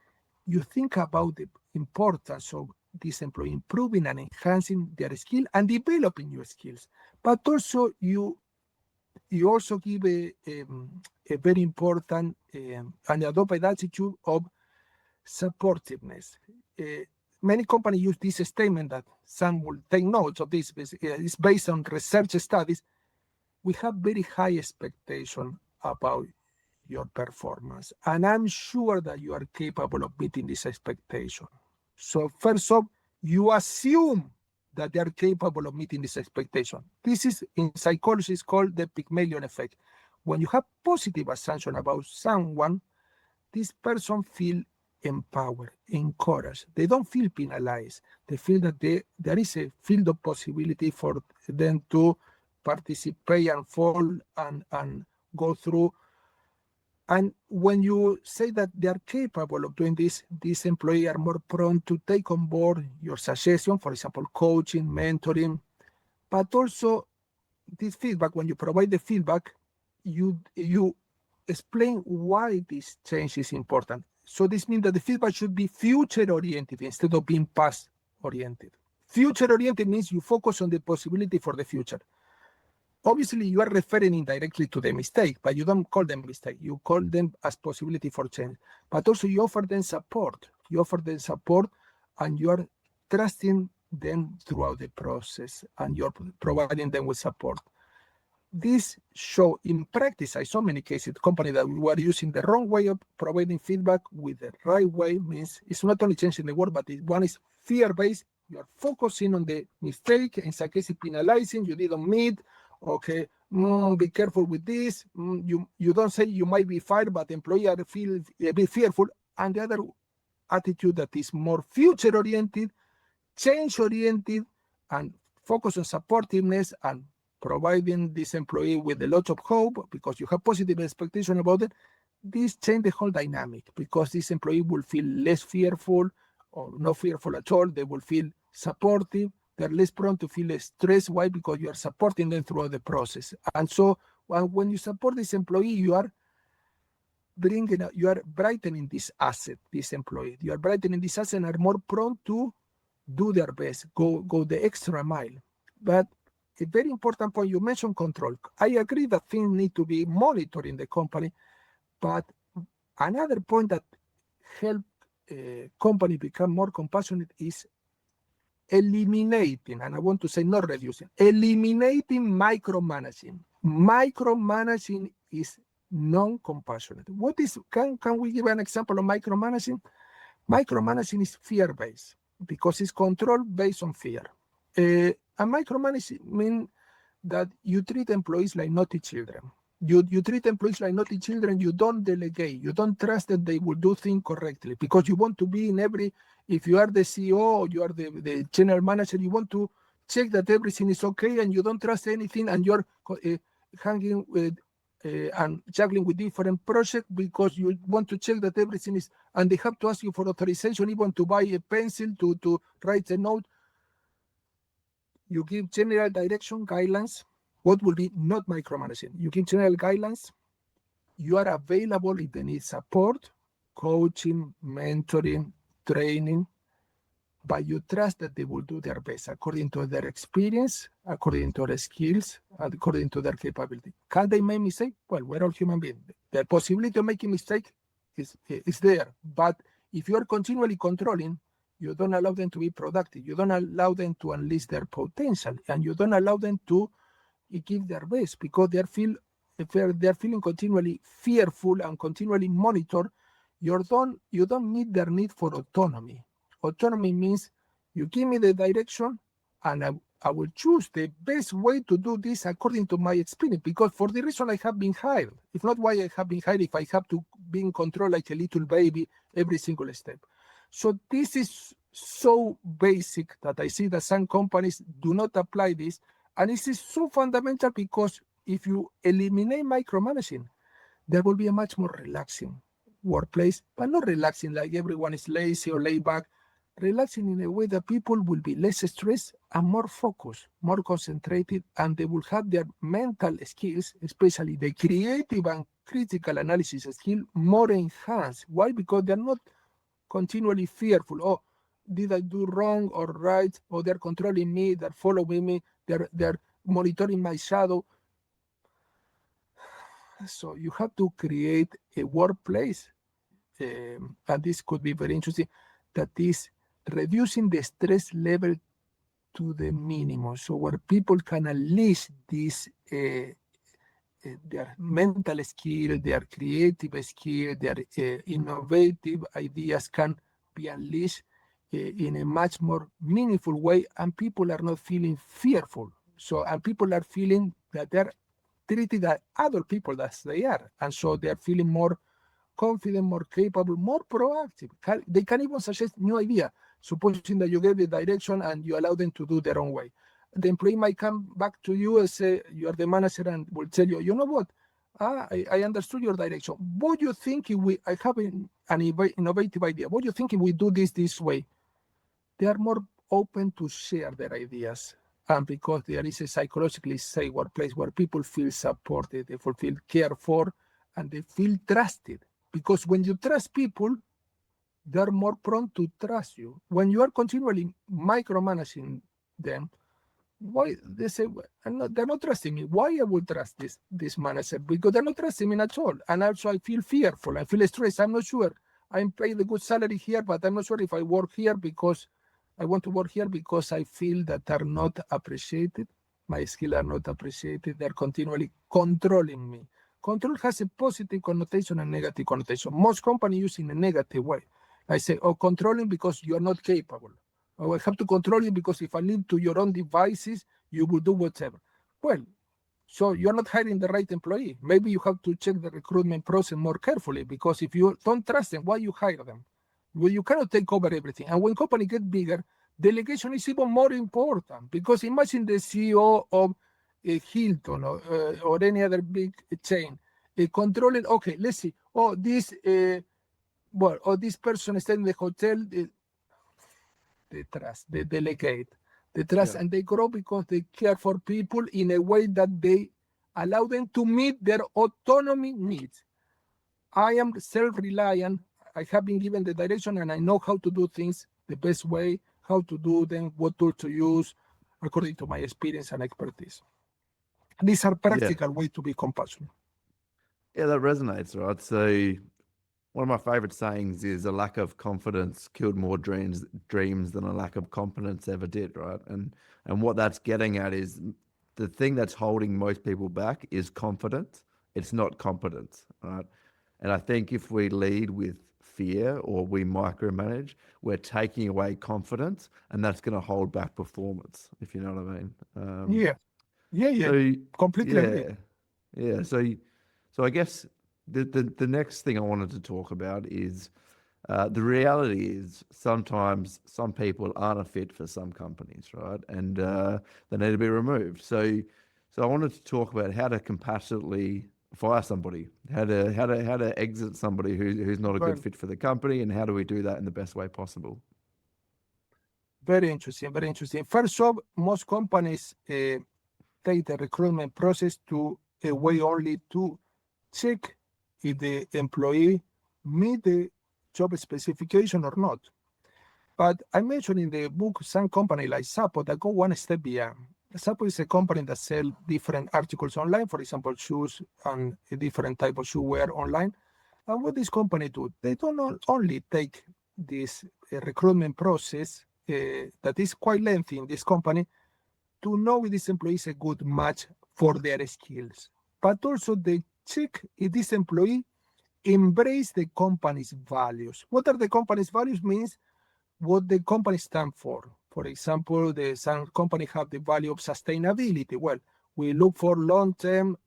You think about the importance of this employee improving and enhancing their skill and developing your skills. But also you also give a very important and adopt an attitude of supportiveness. Many companies use this statement that some will take notes of this. It's based on research studies. We have very high expectation about your performance, and I'm sure that you are capable of meeting this expectation. So first off, you assume that they are capable of meeting this expectation. This is, in psychology, is called the Pygmalion effect. When you have positive assumption about someone, this person feel empowered, encouraged. They don't feel penalized. They feel that there is a field of possibility for them to participate and fall and go through. And when you say that they are capable of doing this, these employees are more prone to take on board your suggestion, for example, coaching, mentoring, but also this feedback. When you provide the feedback, you explain why this change is important. So this means that the feedback should be future-oriented instead of being past-oriented. Future-oriented means you focus on the possibility for the future. Obviously, you are referring indirectly to the mistake, but you don't call them mistake. You call them as possibility for change. But also you offer them support. You offer them support, and you are trusting them throughout the process, and you're providing them with support. This show in practice, I saw many cases, companies that were using the wrong way of providing feedback with the right way. Means it's not only changing the word, but one is fear-based. You are focusing on the mistake, in some cases penalizing, you didn't meet. Okay, be careful with this. You don't say you might be fired, but employees feel a bit fearful. And the other attitude that is more future-oriented, change-oriented, and focus on supportiveness and providing this employee with a lot of hope because you have positive expectation about it. This change the whole dynamic because this employee will feel less fearful or not fearful at all. They will feel supportive. They're less prone to feel stressed. Why? Because you are supporting them throughout the process. And so when you support this employee, you are brightening this asset, this employee. You are brightening this asset and are more prone to do their best, go the extra mile. But a very important point, you mentioned control. I agree that things need to be monitored in the company, but another point that help company become more compassionate is eliminating, and I want to say not reducing, eliminating micromanaging. Micromanaging is non-compassionate. What is, can we give an example of micromanaging? Micromanaging is fear-based because it's control based on fear. And micromanaging means that you treat employees like naughty children. You treat employees like naughty children. You don't delegate. You don't trust that they will do things correctly because you want to be in every, if you are the CEO or you are the general manager, you want to check that everything is okay and you don't trust anything and you're hanging with and juggling with different projects because you want to check that everything is, and they have to ask you for authorization even to buy a pencil to write a note. You give general direction, guidelines. What will be not micromanaging? You give general guidelines. You are available if they need support, coaching, mentoring, training, but you trust that they will do their best according to their experience, according to their skills, according to their capability. Can they make mistakes? Well, we're all human beings. The possibility of making mistakes is there. But if you are continually controlling, you don't allow them to be productive. You don't allow them to unleash their potential, and you don't allow them to give their best because they're feeling continually fearful and continually monitored. You don't meet their need for autonomy. Autonomy means you give me the direction and I will choose the best way to do this according to my experience because for the reason I have been hired. If not why I have been hired, if I have to be in control like a little baby every single step. So this is so basic that I see that some companies do not apply this. And this is so fundamental because if you eliminate micromanaging, there will be a much more relaxing workplace, but not relaxing like everyone is lazy or laid back. Relaxing in a way that people will be less stressed and more focused, more concentrated, and they will have their mental skills, especially the creative and critical analysis skill more enhanced. Why? Because they're not continually fearful. Oh, did I do wrong or right? Or they're controlling me, they're following me, they're monitoring my shadow. So you have to create a workplace, and this could be very interesting, that is reducing the stress level to the minimum. So where people can unleash this their mental skill, their creative skill, their innovative ideas can be unleashed in a much more meaningful way, and people are not feeling fearful. So, and people are feeling that they're treated as other people as they are, and so they're feeling more confident, more capable, more proactive. They can even suggest new idea, supposing that you give the direction and you allow them to do their own way. The employee might come back to you and say, you are the manager, and will tell you, you know what? I understood your direction. What do you think if I have an innovative idea. What do you think if we do this way? They are more open to share their ideas. And because there is a psychologically safe workplace where people feel supported, they feel cared for, and they feel trusted. Because when you trust people, they're more prone to trust you. When you are continually micromanaging them, why they say they're not trusting me? Why I would trust this manager? Because they're not trusting me at all. And also I feel fearful. I feel stressed. I'm not sure. I'm paid a good salary here, but I'm not sure if I work here because I want to work here because I feel that they're not appreciated. My skills are not appreciated. They're continually controlling me. Control has a positive connotation and negative connotation. Most companies use in a negative way. I say, oh, controlling because you are not capable. Oh, I have to control you because if I leave to your own devices, you will do whatever. Well, so you're not hiring the right employee. Maybe you have to check the recruitment process more carefully, because if you don't trust them, why you hire them? Well, you cannot take over everything. And when company get bigger, delegation is even more important, because imagine the CEO of Hilton or any other big chain controlling, okay, let's see, oh, this this person staying in the hotel, they trust, they delegate, they trust, Yeah. and they grow because they care for people in a way that they allow them to meet their autonomy needs. I am self-reliant. I have been given the direction, and I know how to do things the best way, how to do them, what tool to use, according to my experience and expertise. These are Yeah. practical ways to be compassionate. Yeah, that resonates, right? So one of my favorite sayings is a lack of confidence killed more dreams than a lack of competence ever did, right? And what that's getting at is the thing that's holding most people back is confidence. It's not competence, right? And I think if we lead with fear or we micromanage, we're taking away confidence, and that's going to hold back performance, if you know what I mean. Yeah, yeah, So completely agree. yeah. So I guess the next thing I wanted to talk about is the reality is sometimes some people aren't a fit for some companies, right? And they need to be removed. So I wanted to talk about how to compassionately fire somebody, how to exit somebody who's not a good Well, fit for the company, and how do we do that in the best way possible? very interesting, very interesting. First off, most companies take the recruitment process to a way only to check if the employee meet the job specification or not. But I mentioned in the book some company like Sapo that go one step beyond. Sapo is a company that sell different articles online, for example, shoes and a different type of shoe wear online. And what this company do, they don't only take this recruitment process that is quite lengthy in this company to know if this employee is a good match for their skills, but also they check if this employee embrace the company's values. What are the company's values means what the company stand for. For example, some company have the value of sustainability. Well, we look for long-term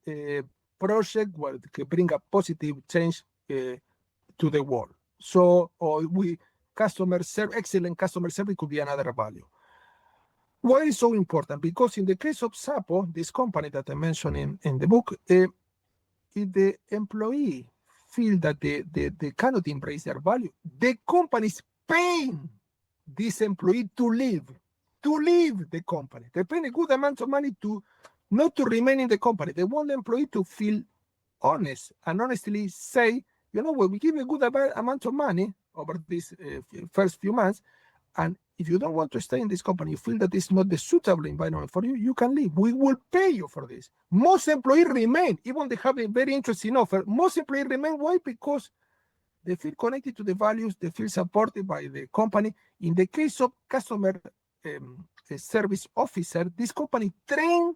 project where can bring a positive change to the world. So, or we excellent customer service could be another value. Why is so important? Because in the case of Sapo, this company that I mentioned in the book, if the employee feel that they cannot embrace their value, the company is paying this employee to leave the company. They pay a good amount of money to not to remain in the company. They want the employee to feel honest and honestly say, you know what, we give a good amount of money over these first few months, and if you don't want to stay in this company, you feel that it's not the suitable environment for you, you can leave. We will pay you for this. Most employees remain, even they have a very interesting offer. Most employees remain. Why? Because they feel connected to the values, they feel supported by the company. In the case of customer service officer, this company train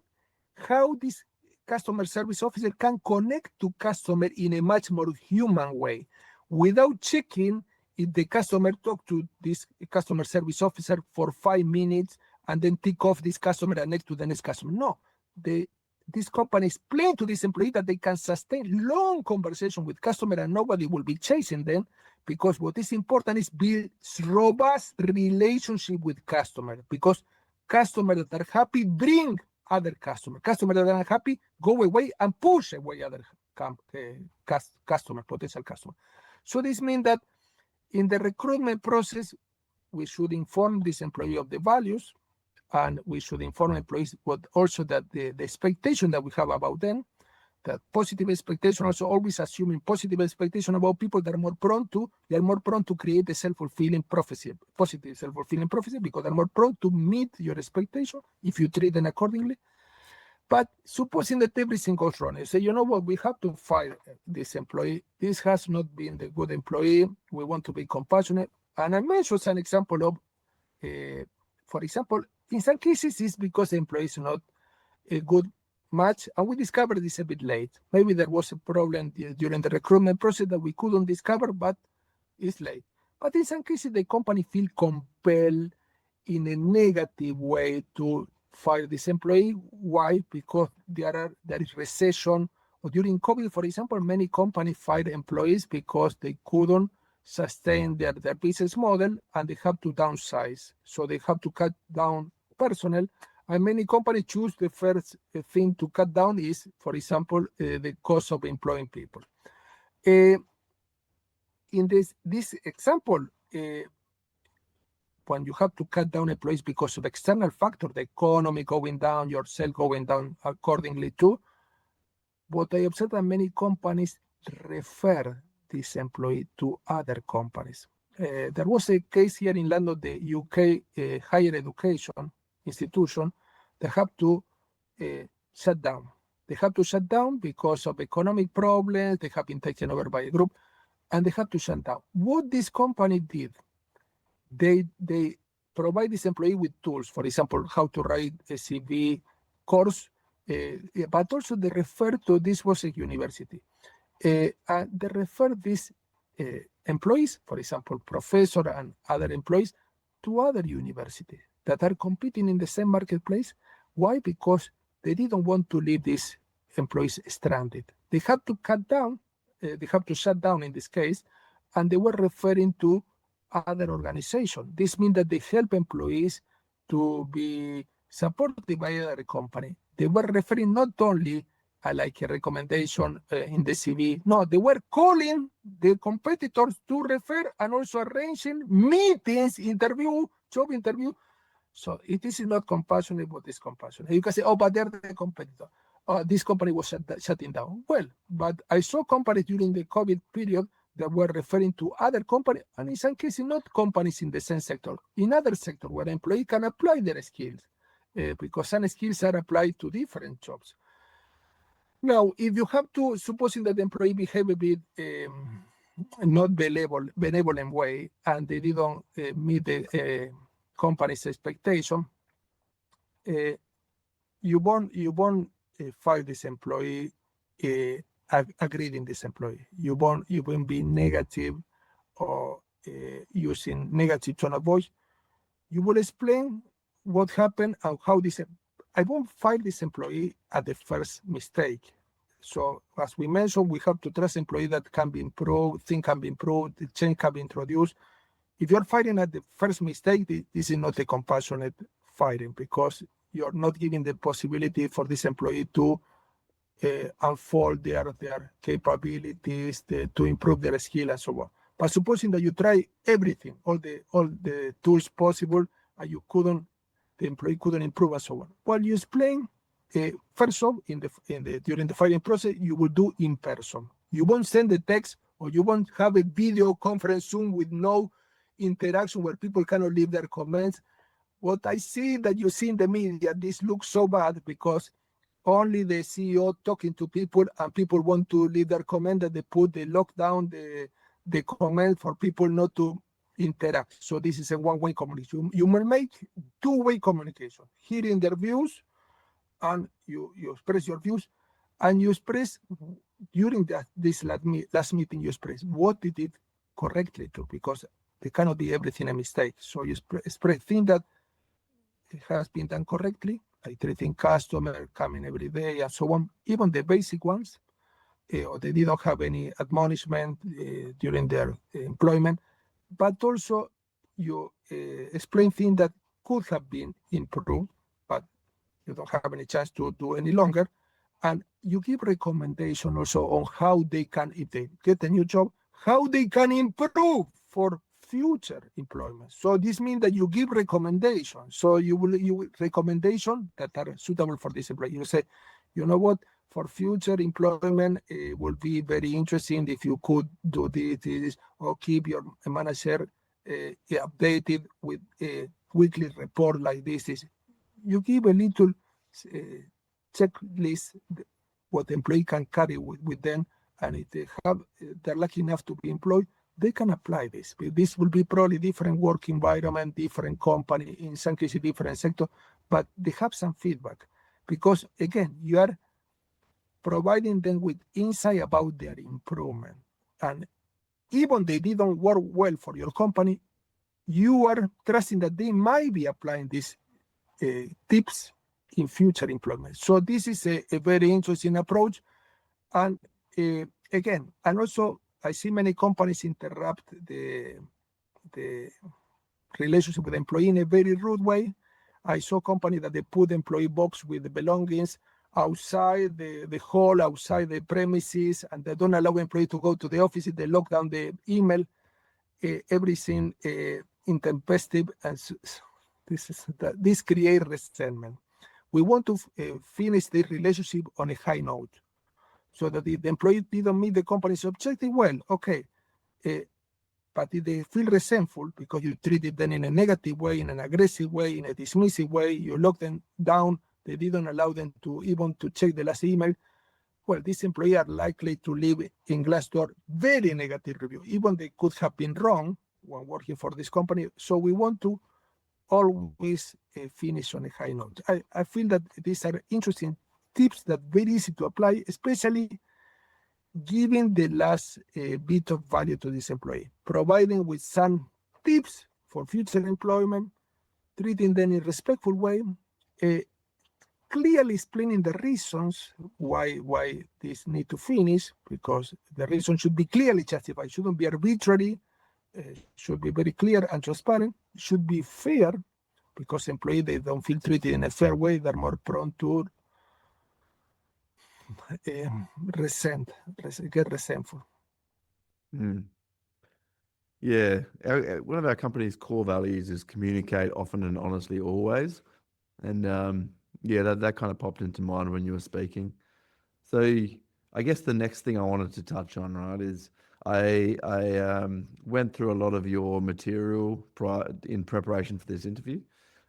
how this customer service officer can connect to customer in a much more human way, without checking if the customer talk to this customer service officer for 5 minutes and then tick off this customer and next to the next customer. No, this company explain to this employee that they can sustain long conversation with customer and nobody will be chasing them, because what is important is build robust relationship with customer, because customers that are happy bring other customers. Customers that are happy go away and push away other customer, potential customer. So this means that in the recruitment process, we should inform this employee of the values, and we should inform employees what also that the expectation that we have about them, that positive expectation, also always assuming positive expectation about people that are more prone to create a self-fulfilling prophecy, positive self-fulfilling prophecy, because they're more prone to meet your expectation if you treat them accordingly. But supposing that everything goes wrong, you say, you know what, we have to fire this employee. This has not been the good employee. We want to be compassionate. And I mentioned an example of, for example, in some cases, it's because the employee is not a good match, and we discovered this a bit late. Maybe there was a problem during the recruitment process that we couldn't discover, but it's late. But in some cases, the company feel compelled in a negative way to fire this employee. Why? Because there is recession. Or during COVID, for example, many companies fired employees because they couldn't sustain their business model and they have to downsize. So they have to cut down personnel. And many companies choose the first thing to cut down is, for example, the cost of employing people. In this example, when you have to cut down employees because of external factor, the economy going down, your sales going down accordingly too, what I observe that many companies refer this employee to other companies. There was a case here in London, the UK higher education institution, they have to shut down. They have to shut down because of economic problems. They have been taken over by a group, and they have to shut down. What this company did, they provide this employee with tools, for example, how to write a CV course, but also they refer to, this was a university, and they refer these employees, for example, professor and other employees, to other universities that are competing in the same marketplace. Why? Because they didn't want to leave these employees stranded. They had to cut down, they have to shut down in this case, and they were referring to other organizations. This means that they help employees to be supported by other company. They were referring not only like a recommendation in the CV. No, they were calling the competitors to refer and also arranging meetings, job interview. So it is not compassionate, but it's compassionate. You can say, oh, but they're the competitor. This company was shutting down. Well, but I saw companies during the COVID period that were referring to other companies, and in some cases, not companies in the same sector, in other sector where employee can apply their skills, because some skills are applied to different jobs. Now, if you have to, supposing that the employee behave a bit not benevolent way, and they didn't meet the company's expectation, you won't fire this employee agreeing this employee. You won't be negative or using negative tone of voice. You will explain what happened and how this. I won't fire this employee at the first mistake. So as we mentioned, we have to trust employees that can be improved, things can be improved, the change can be introduced. If you're firing at the first mistake, this is not a compassionate firing, because you're not giving the possibility for this employee to unfold their capabilities, to improve their skill and so on. But supposing that you try everything, all the tools possible, and the employee couldn't improve and so on. Well, you explain first off, during the firing process, you will do in person. You won't send a text, or you won't have a video conference Zoom with no interaction where people cannot leave their comments. What I see that you see in the media, this looks so bad because only the CEO talking to people, and people want to leave their comment, that they put the lockdown, the comment for people not to interact. So this is a one-way communication. You will make two-way communication, hearing their views, and you express your views, and you express during this last meeting, you express what they did correctly too, because they cannot be everything a mistake. So you express things that it has been done correctly, like treating customer, coming every day, and so on. Even the basic ones, or they didn't have any admonishment during their employment, but also you explain things that could have been improved, but you don't have any chance to do any longer. And you give recommendation also on how they can, if they get a new job, how they can improve for future employment. So this means that you give recommendations. So you recommendation that are suitable for this employee. You say, you know what, for future employment, it will be very interesting if you could do this, or keep your manager updated with a weekly report like this. You give a little checklist what the employee can carry with them, and if they're lucky enough to be employed, they can apply this. This will be probably different work environment, different company, in some cases different sector, but they have some feedback, because again, you are providing them with insight about their improvement. And even they didn't work well for your company, you are trusting that they might be applying these tips in future employment. So this is a very interesting approach. And again, and also I see many companies interrupt the relationship with the employee in a very rude way. I saw companies that they put the employee box with the belongings outside the hall, outside the premises, and they don't allow employee to go to the office. They lock down the email, everything intempestive, and this creates resentment. We want to finish the relationship on a high note, so that if the employee didn't meet the company's objective, well, okay. But if they feel resentful because you treated them in a negative way, in an aggressive way, in a dismissive way, you lock them down, they didn't allow them to even to check the last email, well, these employees are likely to leave in Glassdoor very negative review, even they could have been wrong when working for this company. So we want to always finish on a high note. I feel that these are interesting tips that very easy to apply, especially giving the last bit of value to this employee, providing with some tips for future employment, treating them in a respectful way, clearly explaining the reasons why this need to finish, because the reason should be clearly justified, shouldn't be arbitrary, should be very clear and transparent, should be fair, because employees, they don't feel treated in a fair way, they're more prone to get resentful. Mm. Yeah. One of our company's core values is communicate often and honestly always. And yeah, that kind of popped into mind when you were speaking. So I guess the next thing I wanted to touch on, right, is I went through a lot of your material in preparation for this interview.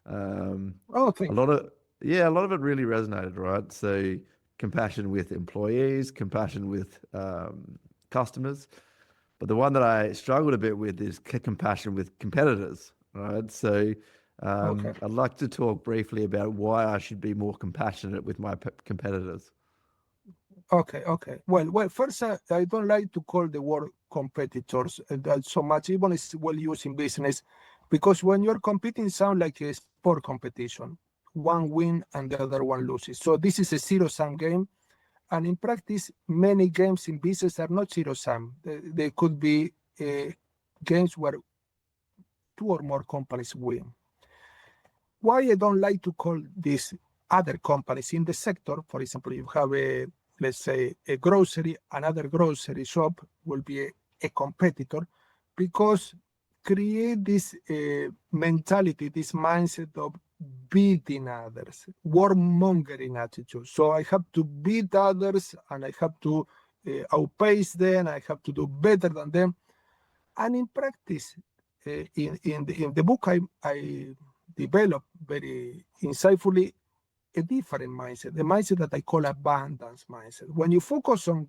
Oh, thank A you. lot of a lot of it really resonated, right? So compassion with employees, compassion with customers, but the one that I struggled a bit with is compassion with competitors, right? So Okay. I'd like to talk briefly about why I should be more compassionate with my competitors. Okay. Well, first, I don't like to call the word competitors that so much, even it's well used in business, because when you're competing, sound like a sport competition. One win and the other one loses. So this is a zero-sum game. And in practice, many games in business are not zero-sum. They could be games where two or more companies win. Why I don't like to call these other companies in the sector, for example, you have let's say a grocery, another grocery shop will be a competitor, because create this mentality, this mindset of beating others, warmongering attitude. So I have to beat others and I have to outpace them, I have to do better than them. And in practice, in the book, I developed very insightfully a different mindset, the mindset that I call abundance mindset. When you focus on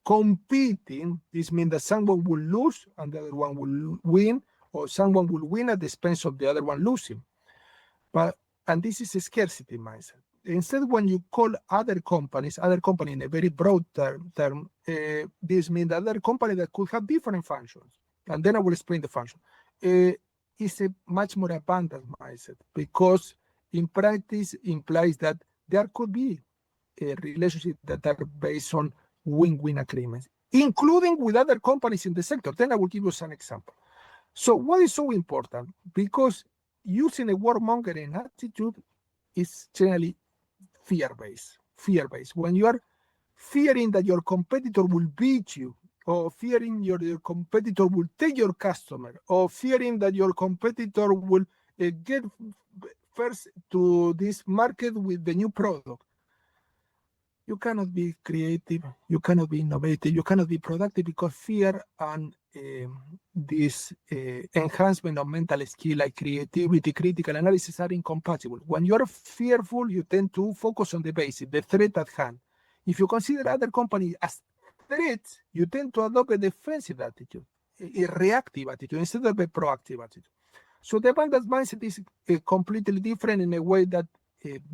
competing, this means that someone will lose and the other one will win, or someone will win at the expense of the other one losing. And this is a scarcity mindset. Instead, when you call other company in a very broad term, this means other company that could have different functions. And then I will explain the function. It's a much more abundant mindset because in practice implies that there could be a relationship that are based on win-win agreements, including with other companies in the sector. Then I will give you some example. So what is so important? Because using a warmongering attitude is generally fear-based. When you are fearing that your competitor will beat you, or fearing your competitor will take your customer, or fearing that your competitor will get first to this market with the new product, you cannot be creative, you cannot be innovative, you cannot be productive because fear and this enhancement of mental skill like creativity, critical analysis are incompatible. When you're fearful, you tend to focus on the basic, the threat at hand. If you consider other companies as threats, you tend to adopt a defensive attitude, a reactive attitude instead of a proactive attitude. So the abundance mindset is completely different in a way that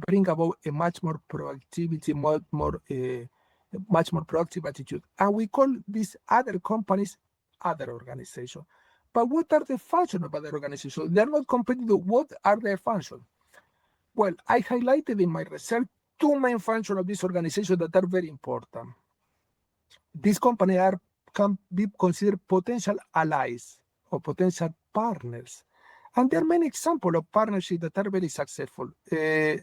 bring about a much more productivity, much more proactive attitude. And we call these other companies other organizations. But what are the functions of other organizations? They're not competitive. What are their functions? Well, I highlighted in my research two main functions of this organization that are very important. These companies can be considered potential allies or potential partners. And there are many examples of partnerships that are very successful.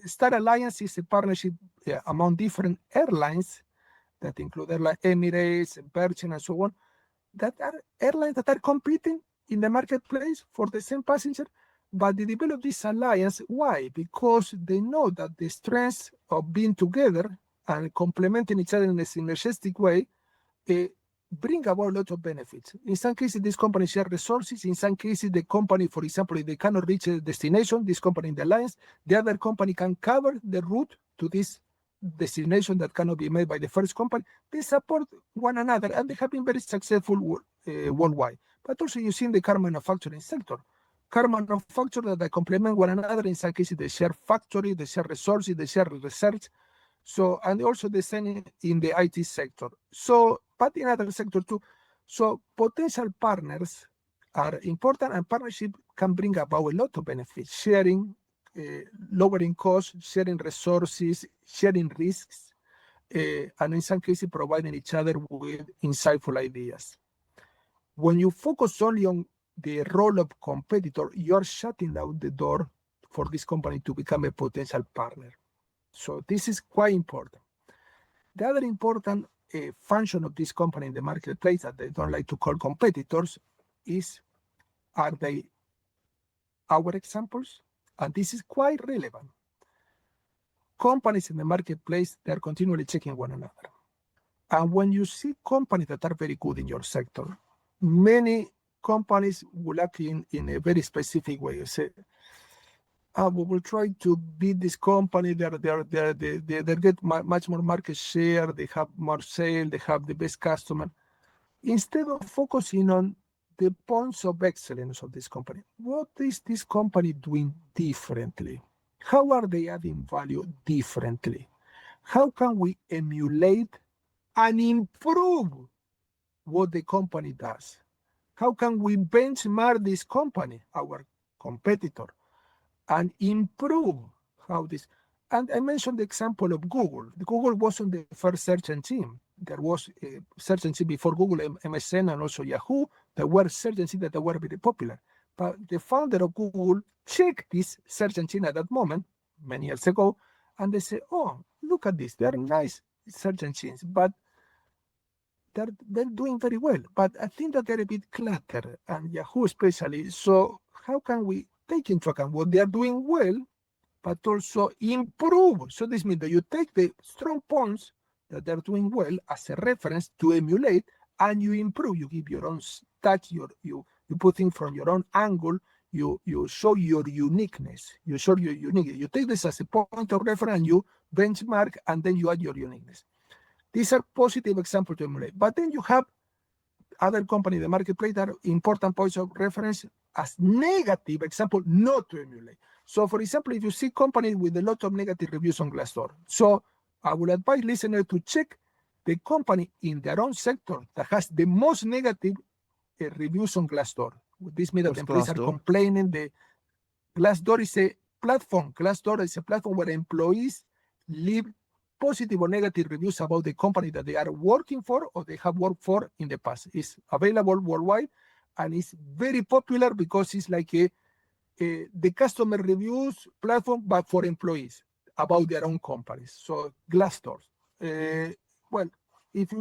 Star Alliance is a partnership among different airlines that include Airline Emirates, Virgin, and so on, that are airlines that are competing in the marketplace for the same passenger, but they develop this alliance. Why? Because they know that the strengths of being together and complementing each other in a synergistic way bring about a lot of benefits. In some cases, these companies share resources. In some cases, the company, for example, if they cannot reach a destination, this company in the alliance, the other company can cover the route to this destination that cannot be made by the first company. They support one another, and they have been very successful worldwide. But also, you see in the car manufacturing sector, car manufacturers that complement one another. In some cases, they share factory, they share resources, they share research. So, and also the same in the IT sector. So, but in other sectors too. So, potential partners are important, and partnership can bring about a lot of benefits, sharing, lowering costs, sharing resources, sharing risks, and in some cases, providing each other with insightful ideas. When you focus only on the role of competitor, you're shutting down the door for this company to become a potential partner. So this is quite important. The other important function of this company in the marketplace that they don't like to call competitors is, are they our examples? And this is quite relevant. Companies in the marketplace, they're continually checking one another. And when you see companies that are very good in your sector, many companies will act in a very specific way. You say, we will try to beat this company. They get much more market share. They have more sales. They have the best customer. Instead of focusing on the points of excellence of this company, what is this company doing differently? How are they adding value differently? How can we emulate and improve what the company does? How can we benchmark this company, our competitor, and improve how this? And I mentioned the example of Google. Google wasn't the first search engine. There was a search engine before Google, MSN, and also Yahoo. There were search engines that were very popular. But the founder of Google checked this search engine at that moment, many years ago, and they said, oh, look at this. They're nice search engines, but they're doing very well. But I think that they're a bit cluttered, and Yahoo especially. So how can we take into account what they are doing well but also improve. So this means that you take the strong points that they're doing well as a reference to emulate, and you improve. You give your own touch, you put things from your own angle, you show your uniqueness. You show your uniqueness. You take this as a point of reference and you benchmark, and then you add your uniqueness. These are positive examples to emulate. But then you have other companies in the marketplace that are important points of reference as negative example not to emulate. So for example, if you see companies with a lot of negative reviews on Glassdoor, so I would advise listeners to check the company in their own sector that has the most negative reviews on Glassdoor. This means that employees are complaining. The Glassdoor is a platform. Glassdoor is a platform where employees leave positive or negative reviews about the company that they are working for or they have worked for in the past. It's available worldwide, and it's very popular because it's like the customer reviews platform, but for employees about their own companies. So Glassdoor. Well, if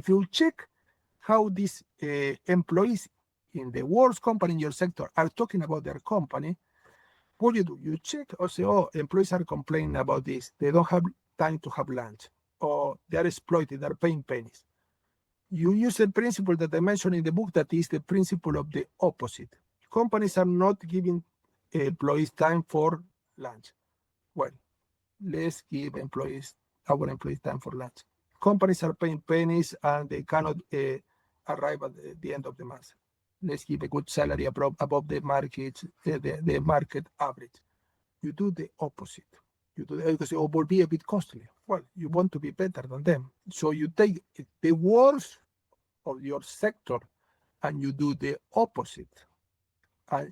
you check how these employees in the worst company in your sector are talking about their company, what you do? You check or say, oh, employees are complaining about this. They don't have time to have lunch, or they are exploited, they're paying pennies. You use a principle that I mentioned in the book that is the principle of the opposite. Companies are not giving employees time for lunch. Well, let's give our employees time for lunch. Companies are paying pennies and they cannot arrive at the end of the month. Let's give a good salary above the market, the market average. You do the opposite. You do because it will be a bit costly. Well, you want to be better than them. So you take the worst of your sector and you do the opposite. And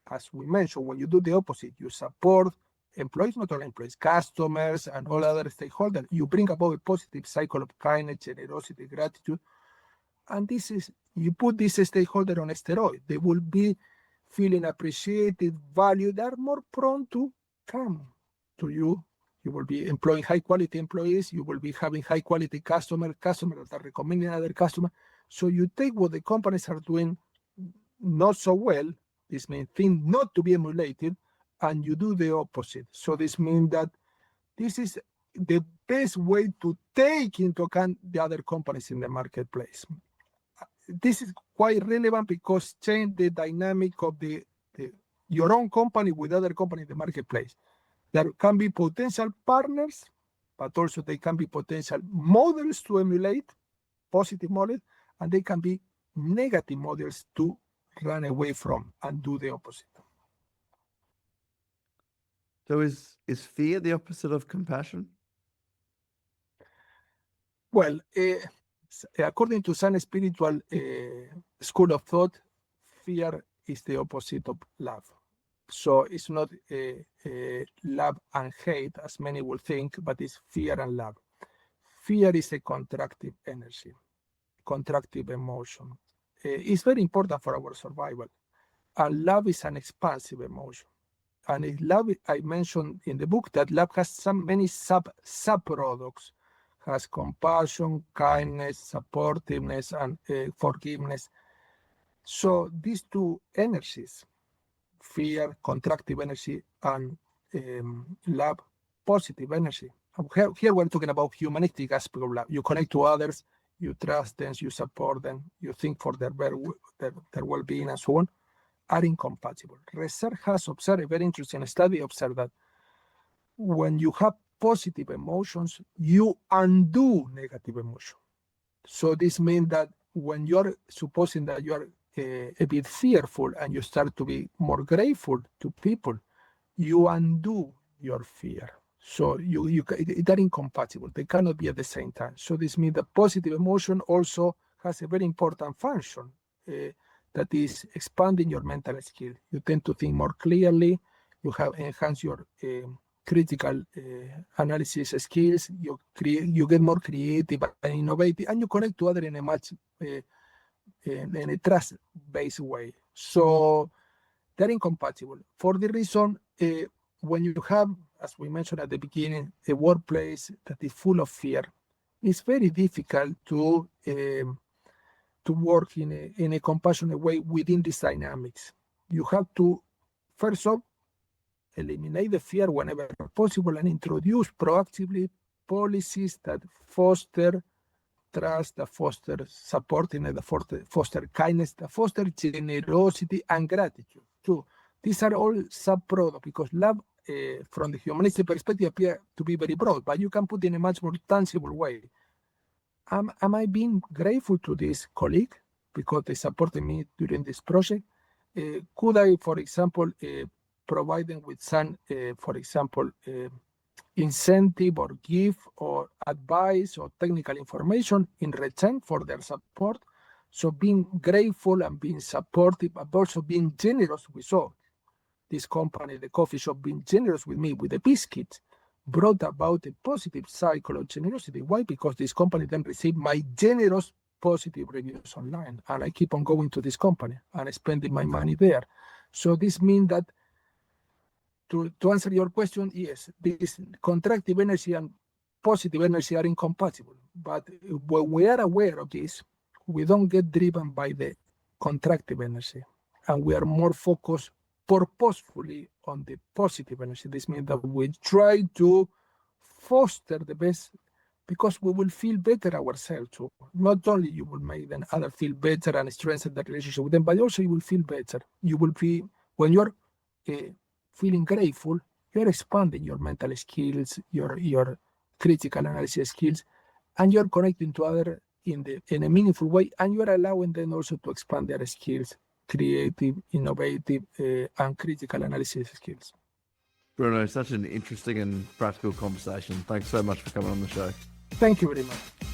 as we mentioned, when you do the opposite, you support employees, not only employees, customers, and all other stakeholders. You bring about a positive cycle of kindness, generosity, gratitude. And you put this stakeholder on a steroid. They will be feeling appreciated, valued. They are more prone to come to you. You will be employing high quality employees. You will be having high quality customers that are recommending other customers. So you take what the companies are doing not so well, this means things not to be emulated, and you do the opposite. So this means that this is the best way to take into account the other companies in the marketplace. This is quite relevant because change the dynamic of your own company with other companies in the marketplace. There can be potential partners, but also they can be potential models to emulate, positive models, and they can be negative models to run away from and do the opposite. So is fear the opposite of compassion? Well, according to some spiritual school of thought, fear is the opposite of love. So it's not love and hate, as many will think, but it's fear and love. Fear is a contractive energy, contractive emotion. It's very important for our survival. And love is an expansive emotion. And love, I mentioned in the book that love has many sub-products, has compassion, kindness, supportiveness, and forgiveness. So these two energies, fear, contractive energy, and love, positive energy. Here we're talking about humanistic aspect of love. You connect to others, you trust them, you support them, you think for their well-being and so on, are incompatible. Research has observed, a very interesting study observed that when you have positive emotions, you undo negative emotion. So this means that when you're supposing that you are a bit fearful and you start to be more grateful to people, you undo your fear. So they're incompatible. They cannot be at the same time. So this means that positive emotion also has a very important function that is expanding your mental skill. You tend to think more clearly. You have enhanced your critical analysis skills. You get more creative and innovative, and you connect to others in a much in a trust-based way. So they're incompatible. For the reason, when you have, as we mentioned at the beginning, a workplace that is full of fear, it's very difficult to work in a compassionate way within these dynamics. You have to, first off, eliminate the fear whenever possible, and introduce proactively policies that foster trust, that foster supporting, that foster kindness, that foster generosity and gratitude too. These are all sub-products because love, from the humanistic perspective, appear to be very broad, but you can put in a much more tangible way. Am I being grateful to this colleague because they supported me during this project? Could I, for example, provide them with some, for example, incentive or gift or advice or technical information in return for their support? So being grateful and being supportive, but also being generous. We saw this company, the coffee shop, being generous with me with the biscuit, brought about a positive cycle of generosity. Why? Because this company then received my generous positive reviews online, and I keep on going to this company and spending my money there. So this means that to answer your question, yes, this contractive energy and positive energy are incompatible. But when we are aware of this, we don't get driven by the contractive energy, and we are more focused purposefully on the positive energy. This means that we try to foster the best, because we will feel better ourselves too. Not only you will make them others feel better and strengthen the relationship with them, but also you will feel better. You will be, when you're feeling grateful, you're expanding your mental skills, your critical analysis skills, and you're connecting to others in a meaningful way, and you're allowing them also to expand their skills, creative, innovative, and critical analysis skills. Bruno, such an interesting and practical conversation. Thanks so much for coming on the show. Thank you very much.